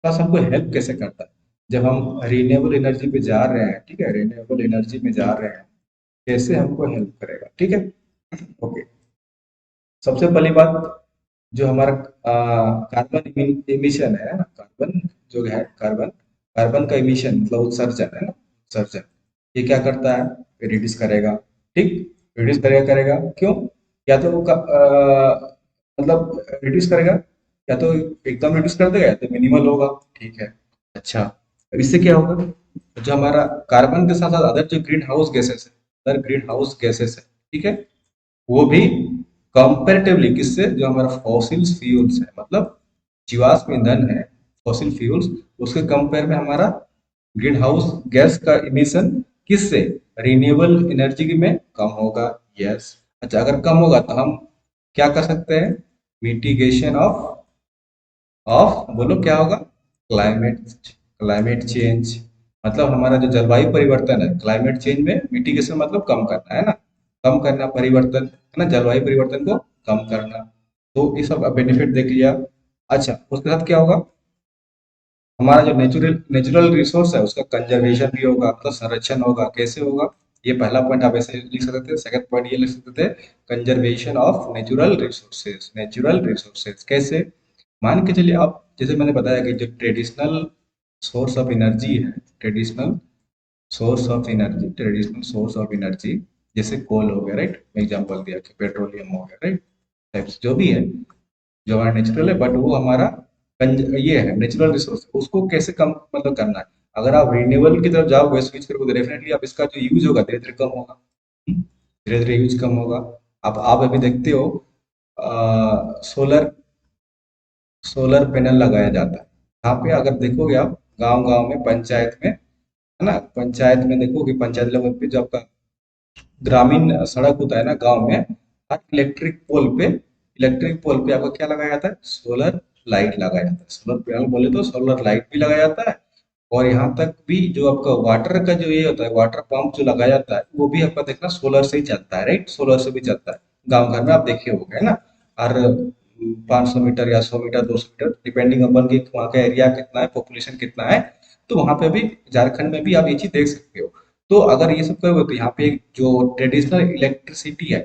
प्लस हमको हेल्प कैसे करता है, जब हम रिन्यूएबल एनर्जी पे जा रहे हैं, ठीक है, रिन्यूएबल एनर्जी में जा रहे हैं, कैसे हमको हेल्प करेगा, ठीक है। ओके। सबसे पहली बात, जो हमारा कार्बन इमिशन है ना, कार्बन जो है, कार्बन, कार्बन का इमिशन मतलब उत्सर्जन, है ना, उत्सर्जन, ये क्या करता है, रिड्यूस करेगा, ठीक, रिड्यूस करेगा, करेगा क्यों, या तो वो मतलब रिड्यूस करेगा, या तो एकदम रिड्यूस कर देगा, या तो मिनिमल होगा, ठीक है। अच्छा, अब इससे क्या होगा, जो हमारा कार्बन के साथ साथ अदर जो ग्रीन हाउस गैसेस है, अदर ग्रीन हाउस गैसेस है, ठीक है, वो भी कंपेरेटिवली किससे, जो हमारा फॉसिल फ्यूल्स है, मतलब जीवाश्म ईंधन है, फॉसिल फ्यूल्स, उसके कंपेयर में हमारा ग्रीन हाउस गैस का इमिशन किससे, रिन्यूएबल एनर्जी में कम होगा। यस। अच्छा, अगर कम होगा तो हम क्या कर सकते हैं, मिटिगेशन ऑफ, बोलो क्या होगा, क्लाइमेट, क्लाइमेट चेंज, मतलब हमारा जो जलवायु परिवर्तन है, क्लाइमेट चेंज में मिटिगेशन मतलब कम करना, है ना, कम करना परिवर्तन, है ना, जलवायु परिवर्तन को कम करना। तो ये सब बेनिफिट देख लिया। अच्छा, उसके साथ क्या होगा, हमारा जो नेचुरल नेचुरल रिसोर्स है उसका कंजर्वेशन भी होगा, मतलब संरक्षण होगा, कैसे होगा, ये पहला पॉइंट आप ऐसे लिख सकते थे, सेकंड पॉइंट ये लिख सकते थे, conservation of natural resources, natural resources कैसे, मान के चलिए आप, जैसे मैंने बताया कि जो ट्रेडिशनल सोर्स ऑफ एनर्जी है, traditional source of energy, traditional source of energy, जैसे कोल हो गया, राइट, एग्जांपल दिया कि पेट्रोलियम हो गया, राइट, टाइप्स जो भी है, जो हमारा नेचुरल है, बट वो हमारा ये है नेचुरल रिसोर्स, उसको कैसे कम मतलब करना है। अगर आप रिन्यूएबल की तरफ जाओगे, स्विच करोगे, डेफिनेटली आप इसका जो यूज होगा धीरे धीरे कम होगा, धीरे धीरे यूज कम होगा। अब आप अभी देखते हो सोलर, सोलर पैनल लगाया जाता है, यहाँ पे अगर देखोगे आप, गांव गांव में, पंचायत में, है ना, पंचायत में देखो कि पंचायत लेवल पे जो आपका ग्रामीण सड़क होता है ना गांव में, हर इलेक्ट्रिक पोल पे आपको क्या लगाया जाता है, सोलर लाइट लगाया जाता है, सोलर पैनल बोले तो सोलर लाइट भी लगाया जाता है। और यहाँ तक भी जो आपका वाटर का जो ये होता है, वाटर पंप जो लगाया जाता है, वो भी आपका देखना सोलर से ही चलता है, राइट, सोलर से भी चलता है, गाँव घर में आप देखे होंगे, है ना, हर 500 मीटर या 100 मीटर, 200 मीटर, डिपेंडिंग अपन की वहाँ का एरिया कितना है, पॉपुलेशन कितना है, तो वहाँ पे भी, झारखंड में भी आप ये चीज देख सकते हो। तो अगर ये सब करोगे तो यहाँ पे जो ट्रेडिशनल इलेक्ट्रिसिटी है,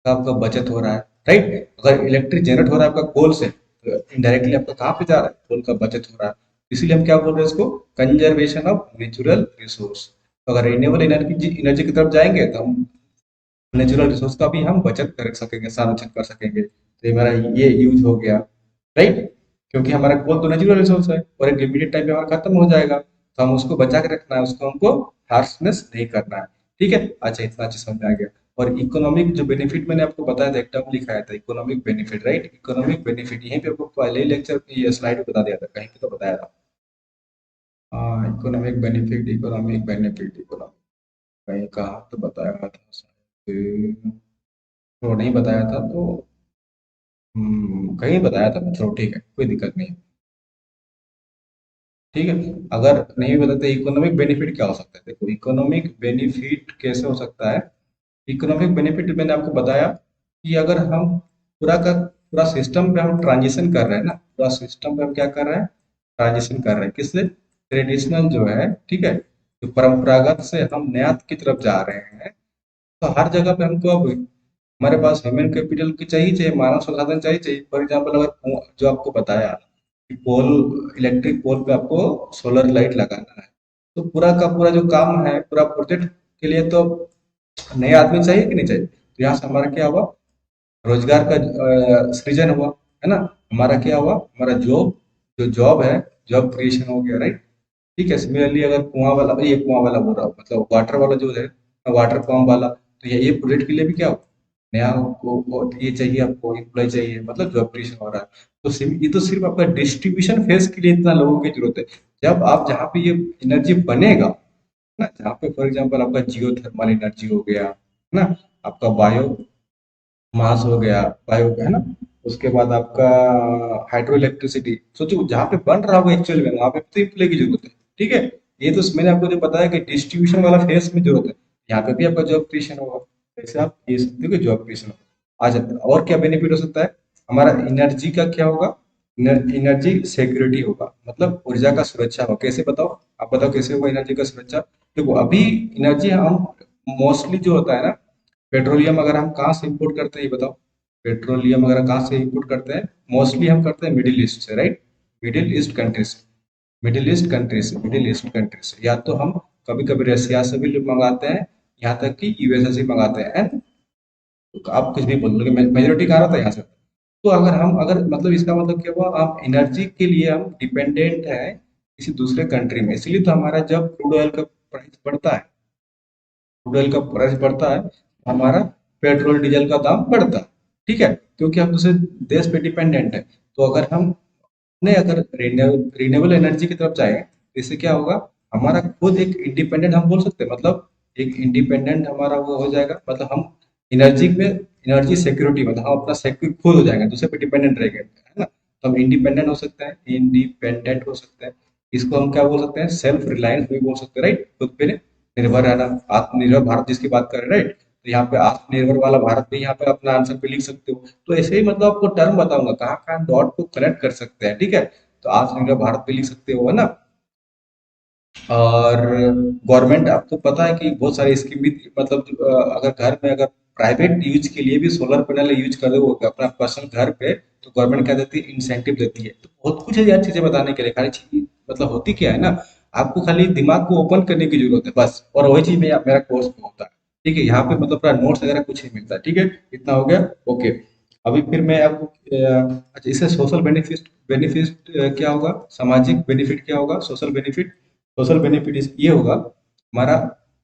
का आपका बचत हो रहा है, राइट। अगर इलेक्ट्रिक जनरेट हो रहा है आपका कोल से, तो इनडायरेक्टली आपका कहाँ पे जा रहा है, कोल का बचत हो रहा है। इसीलिए हम क्या बोल रहे हैं इसको, कंजर्वेशन ऑफ नेचुरल रिसोर्स। तो अगर रिन्यूएबल एनर्जी एनर्जी की तरफ जाएंगे तो हम नेचुरल रिसोर्स का भी हम बचत कर सकेंगे, संरक्षण कर सकेंगे, तो हमारा ये यूज हो गया, राइट, क्योंकि हमारा कोल तो नेचुरल रिसोर्स है और एक लिमिटेड टाइम पे हमारा खत्म हो जाएगा, तो हम उसको बचा के रखना है, उसको हमको हार्सनेस नहीं करना है, ठीक है। अच्छा, इतना अच्छी समझ में आ गया। और इकोनॉमिक जो बेनिफिट मैंने आपको बताया था, एक टर्म लिखाया था economic benefit, right, economic benefit यहीं पे आपको पहले ही लेक्चर ये स्लाइड में बता दिया था, कहीं पे तो बताया था। हाँ, economic benefit, economic benefit, economic, कहीं कहा तो बताया था शायद, तो नहीं बताया था तो कहीं बताया था, चलो ठीक है, कोई दिक्कत नहीं है, ठीक है। अगर नहीं भी बताते, इकोनॉमिक बेनिफिट क्या हो सकता है, देखो इकोनॉमिक बेनिफिट कैसे हो सकता है, इकोनॉमिक बेनिफिट मैंने आपको बताया कि अगर हम पूरा का पूरा सिस्टम पे हम ट्रांजिशन कर रहे हैं ना, पूरा सिस्टम पे हम क्या कर रहे हैं, ट्रांजिशन कर रहे हैं किससे, ट्रेडिशनल जो है, ठीक है, जो परंपरागत से हम नया की तरफ जा रहे हैं। तो हर जगह पे हमको अब हमारे पास ह्यूमन कैपिटल की चाहिए मानव संसाधन चाहिए। फॉर एग्जाम्पल अगर जो आपको बताया कि पोल, इलेक्ट्रिक पोल पे आपको सोलर लाइट लगाना है, तो पूरा का पूरा जो काम है पूरा प्रोजेक्ट के लिए तो नए आदमी चाहिए कि नहीं चाहिए। तो यहाँ से हमारा क्या हुआ, रोजगार का सृजन हुआ, है ना। हमारा क्या हुआ, हमारा जॉब, जो जॉब है, जॉब क्रिएशन हो गया, राइट। ठीक है, सिमिलरली अगर कुआं वाला, ये कुआं वाला बोल रहा हूँ, मतलब वाटर वाला जो है, वाटर पंप वाला, तो ये प्रोजेक्ट के लिए भी क्या हो, नया ये चाहिए, आपको एम्प्लॉय चाहिए, मतलब जॉब क्रिएशन हो रहा है। तो ये तो सिर्फ आपका डिस्ट्रीब्यूशन फेज के लिए इतना लोगों की जरूरत है। जब आप जहाँ पे ये एनर्जी बनेगा ना, जहाँ पे फॉर एग्जाम्पल आपका जियो थर्मल एनर्जी हो गया, है ना, आपका बायो मास हो गया, बायो है ना, उसके बाद आपका हाइड्रो इलेक्ट्रिसिटी, सोचो जहाँ पे बन रहा होगा एक्चुअल में वहां पे तो एम्प्लॉय की जरूरत है। ठीक है, ये तो मैंने आपको जो बताया कि डिस्ट्रीब्यूशन वाला फेस में जरूरत है, यहाँ पे भी आपका जॉब क्रिएशन होगा। जैसे आप ये सकते हो कि जॉब क्रिएशन आ जाता है। और क्या बेनिफिट हो सकता है, हमारा एनर्जी का क्या होगा, एनर्जी सिक्योरिटी होगा, मतलब ऊर्जा का सुरक्षा होगा। कैसे बताओ, आप बताओ कैसे होगा एनर्जी का सुरक्षा। देखो अभी एनर्जी हम मोस्टली जो होता है ना, पेट्रोलियम अगर हम कहाँ से इंपोर्ट करते हैं ये बताओ, पेट्रोलियम अगर कहाँ से इंपोर्ट करते हैं, मोस्टली हम करते हैं मिडिल ईस्ट से, राइट, मिडिल ईस्ट कंट्री से, मिडिल ईस्ट कंट्री से, या तो हम कभी कभी रशिया से भी लोग मंगाते हैं, यहाँ तक कि यूएसए से मंगाते हैं, and तो आप कुछ भी बोल लो, मेजोरिटी कहाँ रहता है, यहाँ से। तो अगर मतलब इसका मतलब क्या हुआ, आप एनर्जी के लिए हम डिपेंडेंट है किसी दूसरे कंट्री में, इसलिए तो हमारा जब क्रूड ऑयल का प्राइस बढ़ता है, क्रूड ऑयल का प्राइस बढ़ता है, हमारा पेट्रोल डीजल का दाम बढ़ता है। ठीक है, क्योंकि हम दूसरे देश पे डिपेंडेंट है। तो अगर हम ने अगर रिन्यूएबल एनर्जी की तरफ जाए, तो इससे क्या होगा, हमारा खुद एक इंडिपेंडेंट हम बोल सकते हैं, मतलब एक इंडिपेंडेंट हमारा वो हो जाएगा, मतलब हम एनर्जी में, एनर्जी सिक्योरिटी, मतलब हम अपना सिक्योर खुद हो जाएंगे, दूसरे पे डिपेंडेंट रहेंगे, है ना। तो हम इंडिपेंडेंट हो सकते हैं, इंडिपेंडेंट हो सकते हैं। इसको हम क्या बोल सकते हैं, सेल्फ रिलायंस भी बोल सकते हैं, राइट, खुद पे निर्भर रहना, आत्मनिर्भर भारत जिसकी बात कर रहे हैं, राइट। तो यहाँ पे आत्मनिर्भर वाला भारत भी यहाँ पे अपना आंसर पे लिख सकते हो। तो ऐसे ही मतलब आपको टर्म बताऊंगा कहाँ कहाँ डॉट को कनेक्ट कर सकते हैं, ठीक है। तो आत्मनिर्भर भारत पे लिख सकते हो, है ना। और गवर्नमेंट, आपको पता है कि बहुत सारी स्कीम भी, मतलब अगर घर में अगर प्राइवेट यूज के लिए भी सोलर पैनल यूज कर रहे हो अपना पर्सनल घर पे, तो गवर्नमेंट क्या देती है, इंसेंटिव देती है। तो बहुत कुछ है यार चीजें बताने के लिए, खाली चीज मतलब होती क्या है ना, आपको खाली दिमाग को ओपन करने की जरूरत है बस, और वही चीज मेरा कोर्स में होता है। ठीक है, यहाँ पे मतलब पूरा नोट्स वगैरह कुछ नहीं मिलता, ठीक है। इतना हो गया, ओके। अभी फिर मैं आपको अच्छा, इससे सोशल बेनिफिट, बेनिफिट क्या होगा, सामाजिक बेनिफिट क्या होगा, सोशल बेनिफिट, सोशल बेनिफिट ये होगा हमारा,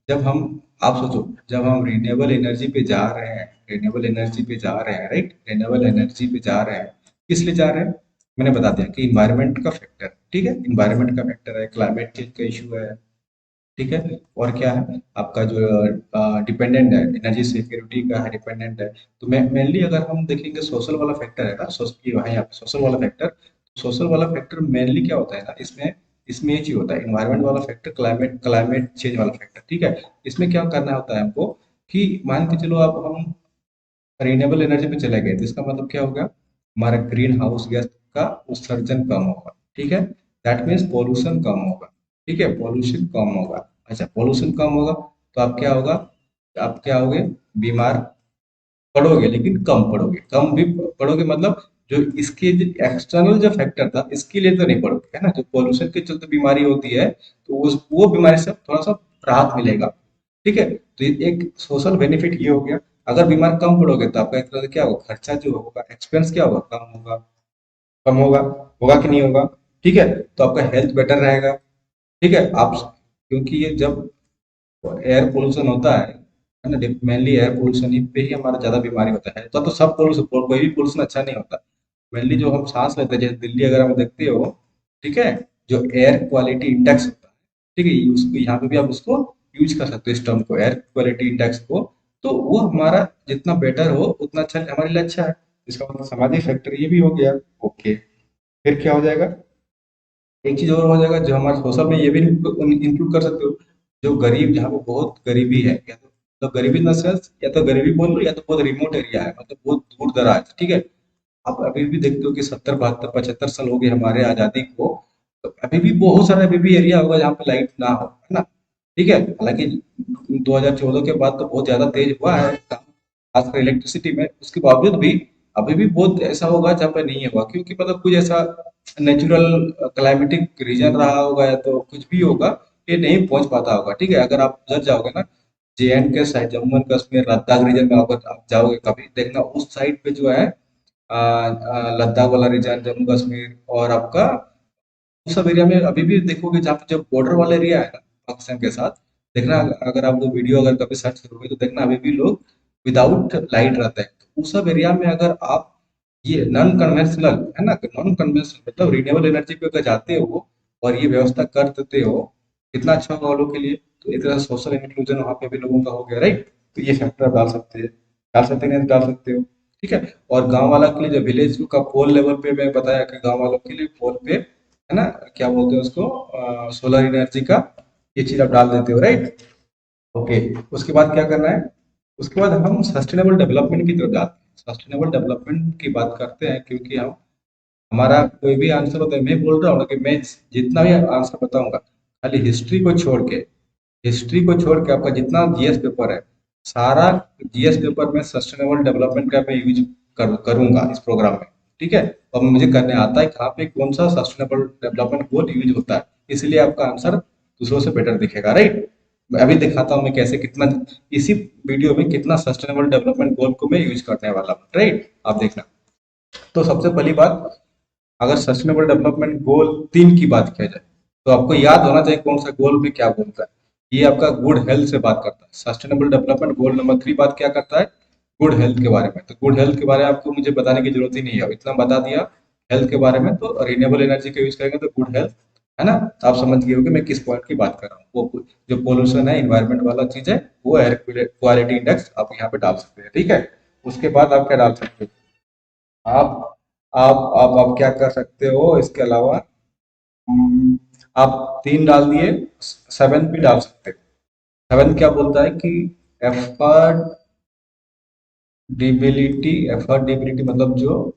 जब हम, आप सोचो, जब हम रिन्यूएबल एनर्जी पे जा रहे हैं, रिन्यूएबल एनर्जी पे जा रहे हैं, राइट, रिन्यूएबल एनर्जी पे जा रहे हैं, किस लिए जा रहे हैं, मैंने बता दिया कि इन्वायरमेंट का फैक्टर, ठीक है, इन्वायरमेंट का फैक्टर है, क्लाइमेट चेंज का इशू है, ठीक है। और क्या है, आपका जो डिपेंडेंट है, एनर्जी सिक्योरिटी का है, डिपेंडेंट है। तो मैं मेनली अगर हम देखेंगे सोशल वाला फैक्टर है ना, ये है यहाँ पे सोशल वाला फैक्टर। सोशल वाला फैक्टर मेनली क्या होता है ना, इसमें इसमें ये चीज होता है, इन्वायरमेंट वाला फैक्टर, क्लाइमेट क्लाइमेट चेंज वाला फैक्टर, ठीक है। इसमें क्या करना होता है हमको, कि मान के चलो आप हम रिन्यूएबल एनर्जी पे चले गए, तो इसका मतलब क्या होगा, हमारा ग्रीन हाउस गैस का उत्सर्जन कम होगा, ठीक है। दैट मीन्स पॉल्यूशन कम होगा, ठीक है, पॉल्यूशन कम होगा। अच्छा, पॉल्यूशन कम होगा तो आप क्या होगा, आप क्या होगे, बीमार पढ़ोगे लेकिन कम पढ़ोगे, कम भी पढ़ोगे, मतलब जो इसके एक्सटर्नल जो फैक्टर था इसके लिए तो नहीं पढ़ोगे, है ना, जो पोल्यूशन के चलते बीमारी होती है, तो उस वो बीमारी से थोड़ा सा राहत मिलेगा। ठीक है, तो ये एक सोशल बेनिफिट ये हो गया। अगर बीमार कम पड़ोगे तो आपका एक तरह से क्या होगा, खर्चा जो होगा, एक्सपेंस क्या होगा, कम होगा, कम होगा, होगा कि नहीं होगा। ठीक है, तो आपका हेल्थ बेटर रहेगा। ठीक है, आप, क्योंकि ये जब एयर पोल्यूशन होता है ना, मेनली एयर पोल्यूशन ही पे ही हमारा ज्यादा बीमारी होता है। तो सब पोल्यूशन, कोई भी पोल्यूशन अच्छा नहीं होता। मेनली जो हम सांस लेते हैं, जैसे दिल्ली अगर हम देखते हो, ठीक है, जो एयर क्वालिटी इंडेक्स होता है, ठीक है, उसको यहाँ पे भी आप उसको यूज कर सकते हो, इस टर्म को, एयर क्वालिटी इंडेक्स को। तो वो हमारा जितना बेटर हो उतना अच्छा हमारे लिए अच्छा है। इसका मतलब सामाजिक फैक्टर ये भी हो गया, ओके। फिर क्या हो जाएगा, एक चीज और हो जाएगा, जो हमारे सोशल में ये भी इंक्लूड कर सकते हो, जो गरीब, जहाँ पे बहुत गरीबी है, तो गरीबी इन द सेंस या तो गरीबी बोल लो या तो बहुत रिमोट एरिया है, मतलब बहुत दूर दराज, ठीक है। आप अभी भी देखते हो कि 70 72 75 साल हो गए हमारे आजादी को, तो अभी भी बहुत सारा अभी भी एरिया होगा जहाँ पे लाइट ना हो, है ना। ठीक है, हालांकि 2014 के बाद तो बहुत ज्यादा तेज हुआ है काम, खासकर इलेक्ट्रिसिटी में, उसके बावजूद भी अभी भी बहुत ऐसा होगा जहाँ पे नहीं होगा, क्योंकि मतलब कुछ ऐसा नेचुरल क्लाइमेटिक रीजन रहा होगा या तो कुछ भी होगा, ये नहीं पहुंच पाता होगा। ठीक है, अगर आप उधर जाओगे ना, J and K side, Jammu and Kashmir Ladakh region में अगर आप जाओगे कभी, देखना उस साइड पे जो है लद्दाख वाला रीजन, जम्मू कश्मीर और आपका उस सब एरिया में अभी भी देखोगे, जहाँ पे जो बॉर्डर वाला एरिया है ना पाकिस्तान के साथ, देखना अगर आप वो वीडियो अगर कभी सर्च करोगे तो देखना अभी भी लोग विदाउट लाइट रहते हैं। तो उस सब एरिया में अगर आप ये नॉन कन्वेंशनल, है ना, नॉन कन्वेंशनल मतलब रिन्यूएबल एनर्जी पे अगर जाते हो और ये व्यवस्था कर देते हो, कितना अच्छा होगा लोगों के लिए। तो एक तरह से सोशल इंक्लूजन वहाँ पे भी लोगों का हो गया, राइट। तो ये फैक्टर आप डाल सकते हैं, नहीं तो डाल सकते हो। ठीक है, और गांव वाला के लिए जो विलेज का पोल लेवल पे मैं बताया कि गांव वालों के लिए पोल पे, है ना, क्या बोलते हैं उसको, सोलर एनर्जी का ये चीज आप डाल देते हो, राइट। ओके, उसके बाद क्या करना है, उसके बाद हम सस्टेनेबल डेवलपमेंट की तरफ जाते हैं। सस्टेनेबल डेवलपमेंट की बात करते हैं, क्योंकि हम हमारा कोई भी आंसर होता है, मैं बोल रहा हूँ ना कि मैं जितना भी आंसर बताऊंगा, खाली हिस्ट्री को छोड़ के, हिस्ट्री को छोड़ के आपका जितना जीएस पेपर है, सारा जीएस पेपर में सस्टेनेबल डेवलपमेंट का मैं यूज करूंगा इस प्रोग्राम में। ठीक है, और मुझे करने आता है कहाँ पे कौन सा सस्टेनेबल डेवलपमेंट गोल यूज होता है, इसलिए आपका आंसर दूसरों से बेटर दिखेगा, राइट। मैं अभी दिखाता हूँ मैं कैसे कितना इसी वीडियो में कितना सस्टेनेबल डेवलपमेंट गोल को मैं यूज करने वाला हूँ, राइट, आप देखना। तो सबसे पहली बात, अगर सस्टेनेबल डेवलपमेंट गोल 3 की बात किया जाए, तो आपको याद होना चाहिए कौन सा गोल में क्या बोलता है। ये आपका गुड हेल्थ से बात करता है। सस्टेनेबल डेवलपमेंट गोल नंबर 3 बात क्या करता है, गुड हेल्थ के बारे में। तो गुड हेल्थ के बारे में आपको मुझे बताने की जरूरत ही नहीं है, इतना बता दिया हेल्थ के बारे में। तो रिन्यूएबल एनर्जी का यूज करेंगे तो गुड हेल्थ, है ना। तो आप समझ गए हो कि मैं किस पॉइंट की बात कर रहा हूँ। वो जो पोल्यूशन है, इन्वायरमेंट वाला चीज है, वो एयर क्वालिटी इंडेक्स आप यहाँ पे डाल सकते हैं, ठीक है। उसके बाद आप क्या डाल सकते हो, आप आप क्या कर सकते हो इसके अलावा, हम्म, आप 3 डाल दिए, 7 भी डाल सकते हो। 7 क्या बोलता है कि एफर्डेबिलिटी मतलब जो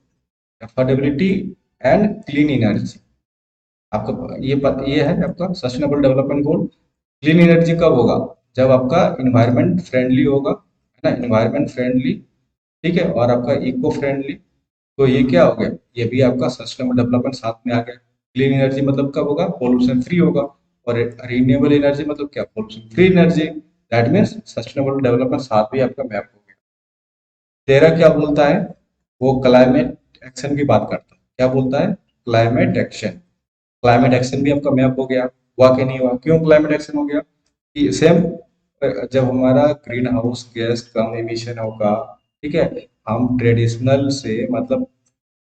एफोर्डेबिलिटी एंड क्लीन एनर्जी। आपका ये है आपका sustainable development goal. Clean energy कब होगा, जब आपका इन्वायरमेंट फ्रेंडली होगा, है ना, इन्वायरमेंट फ्रेंडली, ठीक है, और आपका इको फ्रेंडली। तो ये क्या हो गया, ये भी आपका सस्टेनेबल डेवलपमेंट साथ में आ गया। क्लीन एनर्जी मतलब कब होगा, पोल्यूशन फ्री होगा। और रिन्यूएबल एनर्जी मतलब क्या, pollution free energy. That means sustainable development साथ भी आपका मैप हो गया। 13 क्या बोलता है, वो क्लाइमेट एक्शन की बात करता है। क्या बोलता है, क्लाइमेट एक्शन। क्लाइमेट एक्शन भी आपका मैप हो गया। हुआ कि नहीं हुआ, क्यों क्लाइमेट एक्शन हो गया कि सेम, जब हमारा ग्रीन हाउस गैस कम एमिशन होगा, ठीक है, हम ट्रेडिशनल से मतलब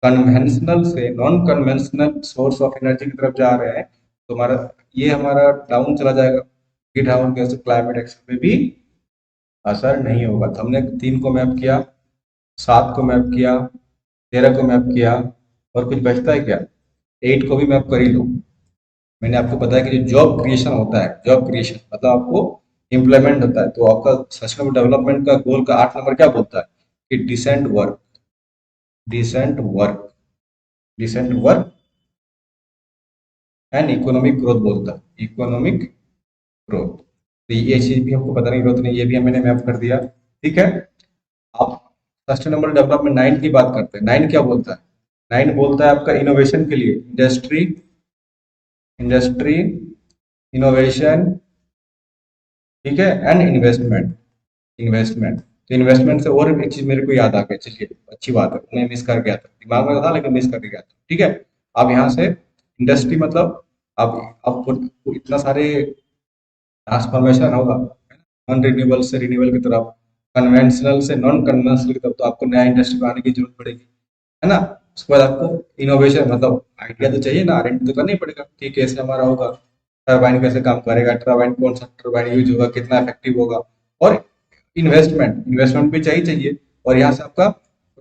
कन्वेंशनल से non conventional source of energy की तरफ जा रहे हैं, तो हमारा डाउन चला जाएगा। Green house gas climate action पे भी असर नहीं होगा। तो हमने 3 को मैप किया, 7 को मैप किया, 13 को मैप किया, और कुछ बचता है क्या, 8 को भी मैप कर ही लो। मैंने आपको बताया कि जो जॉब क्रिएशन होता है, जॉब क्रिएशन मतलब आपको इम्प्लीमेंट होता है, तो आपका सस्टेनेबल डेवलपमेंट का गोल का 8 नंबर क्या बोलता है कि decent work decent work and economic growth बोलता है, इकोनॉमिक ग्रोथ। तो ये चीज भी हमको बताने की जरूरत नहीं, ये भी मैंने मैप कर दिया, ठीक है। आप सस्टेनेबल डेवलपमेंट 9 की बात करते हैं। 9 क्या बोलता है, 9 बोलता है आपका इनोवेशन के लिए, इंडस्ट्री इंडस्ट्री इनोवेशन, ठीक है, एंड इन्वेस्टमेंट। तो इन्वेस्टमेंट से और एक चीज मेरे को याद आ गया, चलिए अच्छी बात है, मैं मिस कर गया था, दिमाग में था लेकिन मिस कर गया था, ठीक है। अब यहाँ से इंडस्ट्री मतलब अब आपको इतना सारे ट्रांसफॉर्मेशन होगा, नॉन रिन्यूएबल से रिन्यूएबल की तरफ, कन्वेंशनल से नॉन कन्वेंशनल की तरफ, तो आपको नया इंडस्ट्री बनाने की जरूरत पड़ेगी, है ना। उसके बाद आपको इनोवेशन मतलब आइडिया तो चाहिए ना, R&D तो करना ही पड़ेगा कि कैसे हमारा होगा, टरबाइन कैसे काम करेगा, टरबाइन कौन सा टरबाइन यूज होगा, कितना इफेक्टिव होगा। और इन्वेस्टमेंट भी चाहिए। और यहाँ से आपका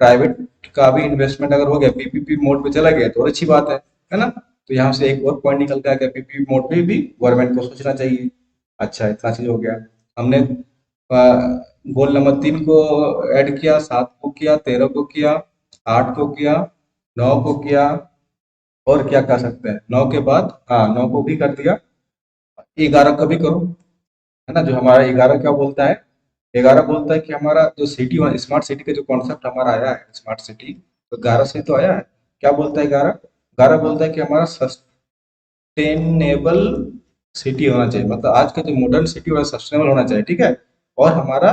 प्राइवेट का भी इन्वेस्टमेंट अगर हो गया, पीपीपी मोड पे चला गया, तो और अच्छी बात है ना। तो यहाँ से एक और पॉइंट निकल के आ गया, पीपीपी मोड पे भी गवर्नमेंट को सोचना चाहिए। अच्छा, इतना चीज हो गया। हमने गोल नंबर 3 को ऐड किया, 7 को किया, 13 को किया, 8 को किया, 9 को किया, और क्या कर सकते हैं 9 के बाद, हाँ 9 को भी कर दिया, 11 को भी करो, है ना। जो हमारा 11 क्या बोलता है, 11 बोलता है कि हमारा जो सिटी, स्मार्ट सिटी का जो कॉन्सेप्ट हमारा आया है स्मार्ट सिटी, तो 11 से तो आया है। क्या बोलता है 11, 11 बोलता है कि हमारा सस्टेनेबल सिटी होना चाहिए, मतलब आज का जो मॉडर्न सिटी वाला सस्टेनेबल होना चाहिए, ठीक है। और हमारा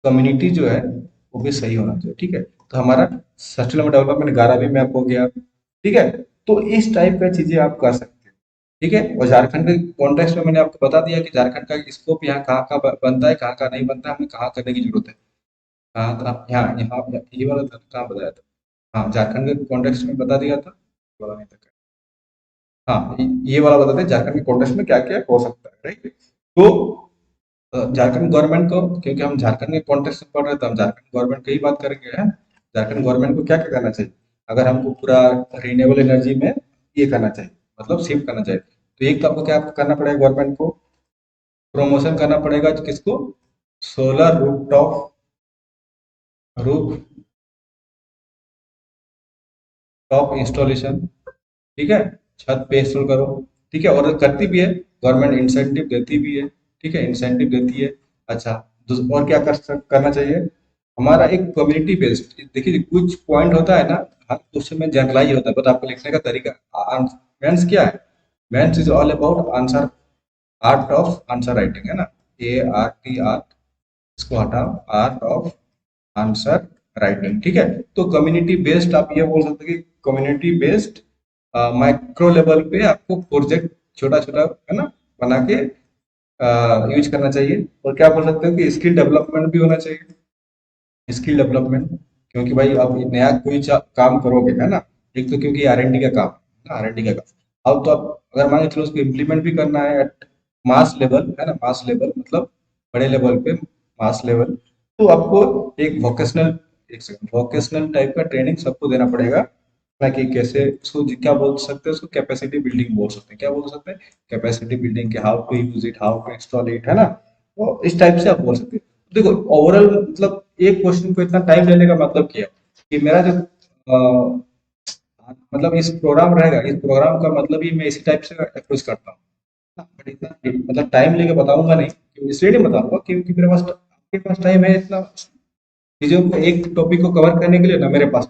कम्युनिटी जो है वो भी सही होना चाहिए, ठीक है। तो हमारा सस्टेनेबल डेवलपमेंट 11 भी मैप हो गया, ठीक है। तो इस टाइप का चीजें आप कर सकते हैं, ठीक है। और झारखंड के कॉन्टेक्स्ट में मैंने आपको बता दिया कि झारखंड का स्कोप यहाँ कहाँ कहाँ बनता है, कहाँ कहाँ नहीं बनता है, हमें कहाँ करने की जरूरत है। हाँ कहाँ, यहाँ यहाँ ये वाला कहाँ बताया था, हाँ झारखंड के कॉन्टेक्स्ट में बता दिया था, बोला नहीं था। हाँ ये वाला बताते हैं झारखंड के कॉन्टेक्स्ट में क्या क्या हो सकता है, राइट। तो झारखंड गवर्नमेंट को, क्योंकि हम झारखंड के कॉन्टेक्स्ट में पढ़ रहे हैं तो हम झारखंड गवर्नमेंट की ही बात करेंगे, है। झारखंड गवर्नमेंट को क्या क्या करना चाहिए अगर हमको पूरा रिन्यूएबल एनर्जी में ये करना चाहिए, मतलब शिफ्ट करना चाहिए, तो एक तो आपको क्या करना पड़ेगा, गवर्नमेंट को प्रमोशन करना पड़ेगा, किसको, सोलर रूफ टॉप इंस्टॉलेशन, ठीक है, छत पे इंस्टॉल करो, ठीक है। और करती भी है गवर्नमेंट, इंसेंटिव देती भी है, ठीक है, इंसेंटिव देती है। अच्छा, और क्या करना चाहिए, हमारा एक कम्युनिटी बेस्ड, देखिए कुछ पॉइंट होता है ना, हर क्वेश्चन में जनरलाइज होता है, बट आपको लिखने का तरीका, मेंस क्या है, mains is all about answer, art of answer writing, है ना, ART, आर्ट, इसको हटाओ, आर्ट ऑफ आंसर राइटिंग, ठीक है। तो कम्युनिटी बेस्ड आप ये बोल सकते हैं कि कम्युनिटी बेस्ड माइक्रो लेवल पे आपको प्रोजेक्ट छोटा छोटा, है ना, बना के यूज करना चाहिए। और क्या बोल सकते हो कि स्किल डेवलपमेंट भी होना चाहिए, स्किल डेवलपमेंट, क्योंकि भाई आप ये नया कोई काम करोगे, है ना, एक तो क्योंकि R&D का काम है ना, R&D का काम, अब तो आप अगर मान के चलो उसको इम्प्लीमेंट भी करना है एट मास लेवल, है ना, मास लेवल मतलब बड़े लेवल पे, मास लेवल, तो आपको एक वोकेशनल, एक सेकंड, वोकेशनल टाइप का ट्रेनिंग सबको देना पड़ेगा, ना कि कैसे उसको क्या बोल सकते हैं, उसको कैपेसिटी बिल्डिंग बोल सकते हैं, क्या बोल सकते हैं, कैपेसिटी बिल्डिंग के how to use it, how to install it, है ना। तो इस टाइप से आप बोल सकते हैं। देखो ओवरऑल मतलब एक क्वेश्चन को इतना टाइम लेने का मतलब क्या है कि मेरा जो मतलब इस प्रोग्राम रहेगा, इस प्रोग्राम का मतलब ही मैं इसी टाइप से अप्रोच करता हूँ, बट इतना मतलब टाइम लेके बताऊंगा नहीं, इसलिए नहीं बताऊंगा क्योंकि मेरे पास, आपके पास टाइम है इतना चीजों को, एक टॉपिक को कवर करने के लिए, ना मेरे पास,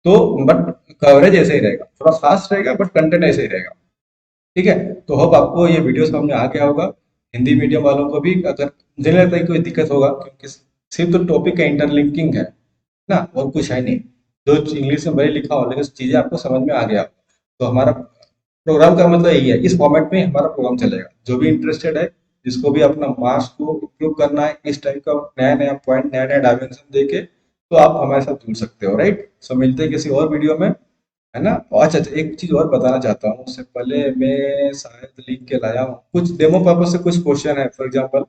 तो बट कवरेज ऐसे ही रहेगा, थोड़ा फास्ट रहेगा बट कंटेंट ऐसे ही रहेगा, ठीक है। तो होप आपको ये वीडियो समझ में आ गया होगा, हिंदी मीडियम वालों को भी, अगर मुझे नहीं लगता कि कोई दिक्कत होगा, क्योंकि सिर्फ तो टॉपिक का इंटरलिंकिंग है ना, और कुछ है नहीं, जो इंग्लिश में भले लिखा हो लेकिन चीजें आपको समझ में आ गया। तो हमारा प्रोग्राम का मतलब यही है, इस फॉर्मेट में हमारा प्रोग्राम चलेगा, जो भी इंटरेस्टेड है, जिसको भी अपना मार्क्स को इम्प्रूव करना है, इस टाइप का नया नया पॉइंट, नया नया डायमेंशन देके, तो आप हमारे साथ जुड़ सकते हो, राइट। सो मिलते हैं किसी और वीडियो में, है ना। अच्छा अच्छा, एक चीज और बताना चाहता हूँ, उससे पहले मैं शायद लिख के लाया हूँ कुछ डेमो पर्पज से, कुछ क्वेश्चन है फॉर एग्जांपल,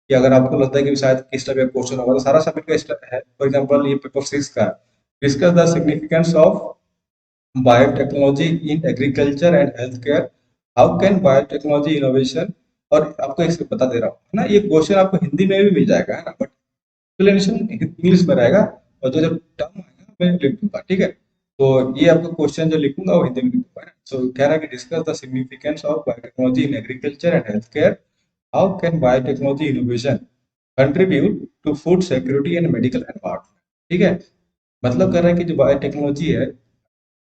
कि अगर आपको लगता है कि शायद किस टाइप का क्वेश्चन होगा, तो सारा सब्जेक्ट का है, फॉर एग्जांपल ये पेपर 6 का है, discuss the significance of biotechnology in agriculture and health care, how can biotechnology innovation, और आपको एक बता दे रहा हूँ, है ना, ये क्वेश्चन आपको हिंदी में भी मिल जाएगा, है ना, बट एक्सप्लेनेशन इंग्लिश में रहेगा, और जो जब टर्म आएगा मैं लिख दूंगा, ठीक है। तो ये आपको क्वेश्चन जो लिखूंगा वो हिंदी में लिखूंगा, सो कह रहा है कि discuss the significance of biotechnology in agriculture and health care, how can biotechnology innovation contribute to food security and medical environment, ठीक है। मतलब कर रहा है कि जो बायोटेक्नोलॉजी है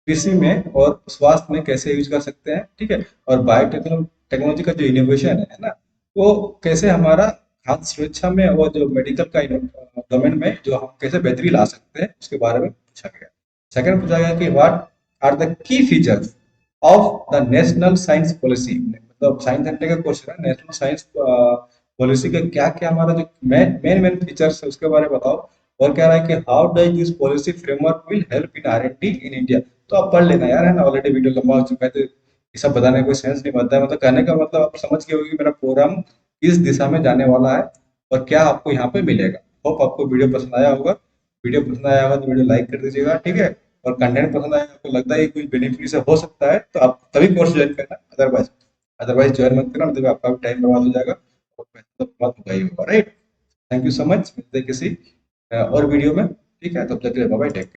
कृषि में और स्वास्थ्य में कैसे यूज कर सकते हैं, ठीक है। और बायोटेक्नोलॉजी का जो इनोवेशन है ना, वो कैसे हमारा खाद्य सुरक्षा में और जो मेडिकल का डोमेन में जो हम कैसे बेहतरी ला सकते हैं, उसके बारे में पूछा गया। सेकंड पूछा गया कि what are the key features of the national science policy, मतलब साइंस सेंटर का क्वेश्चन है, नेशनल साइंस पॉलिसी के क्या क्या हमारा जो मेन मेन मेन फीचर्स है उसके बारे में बताओ। और कह रहा है कि how does this policy framework will help in R&D in India. तो आप पढ़ लेना यार, है ना, ऑलरेडी वीडियो लंबा हो चुका है, तो ये सब बताने का कोई सेंस नहीं बनता है, मतलब कहने का मतलब आप समझ गए होगे कि मेरा प्रोग्राम किस दिशा में जाने वाला है और क्या आपको यहाँ पे मिलेगा। होप आपको वीडियो पसंद आया होगा, वीडियो पसंद आया होगा तो वीडियो लाइक कर दीजिएगा, ठीक है। और कंटेंट पसंद आया, आपको लगता है कि कुछ बेनिफिट हो सकता है, तो आप तभी कोर्स ज्वाइन करना, अदरवाइज अदरवाइज ज्वाइन मत करना, मतलब आपका भी टाइम बर्बाद हो जाएगा। और पैसा तो बहुत होगा ही होगा, right. Thank you so much, मिलते हैं किसी और वीडियो में, ठीक है, तब तक के लिए बाय बाय, टेक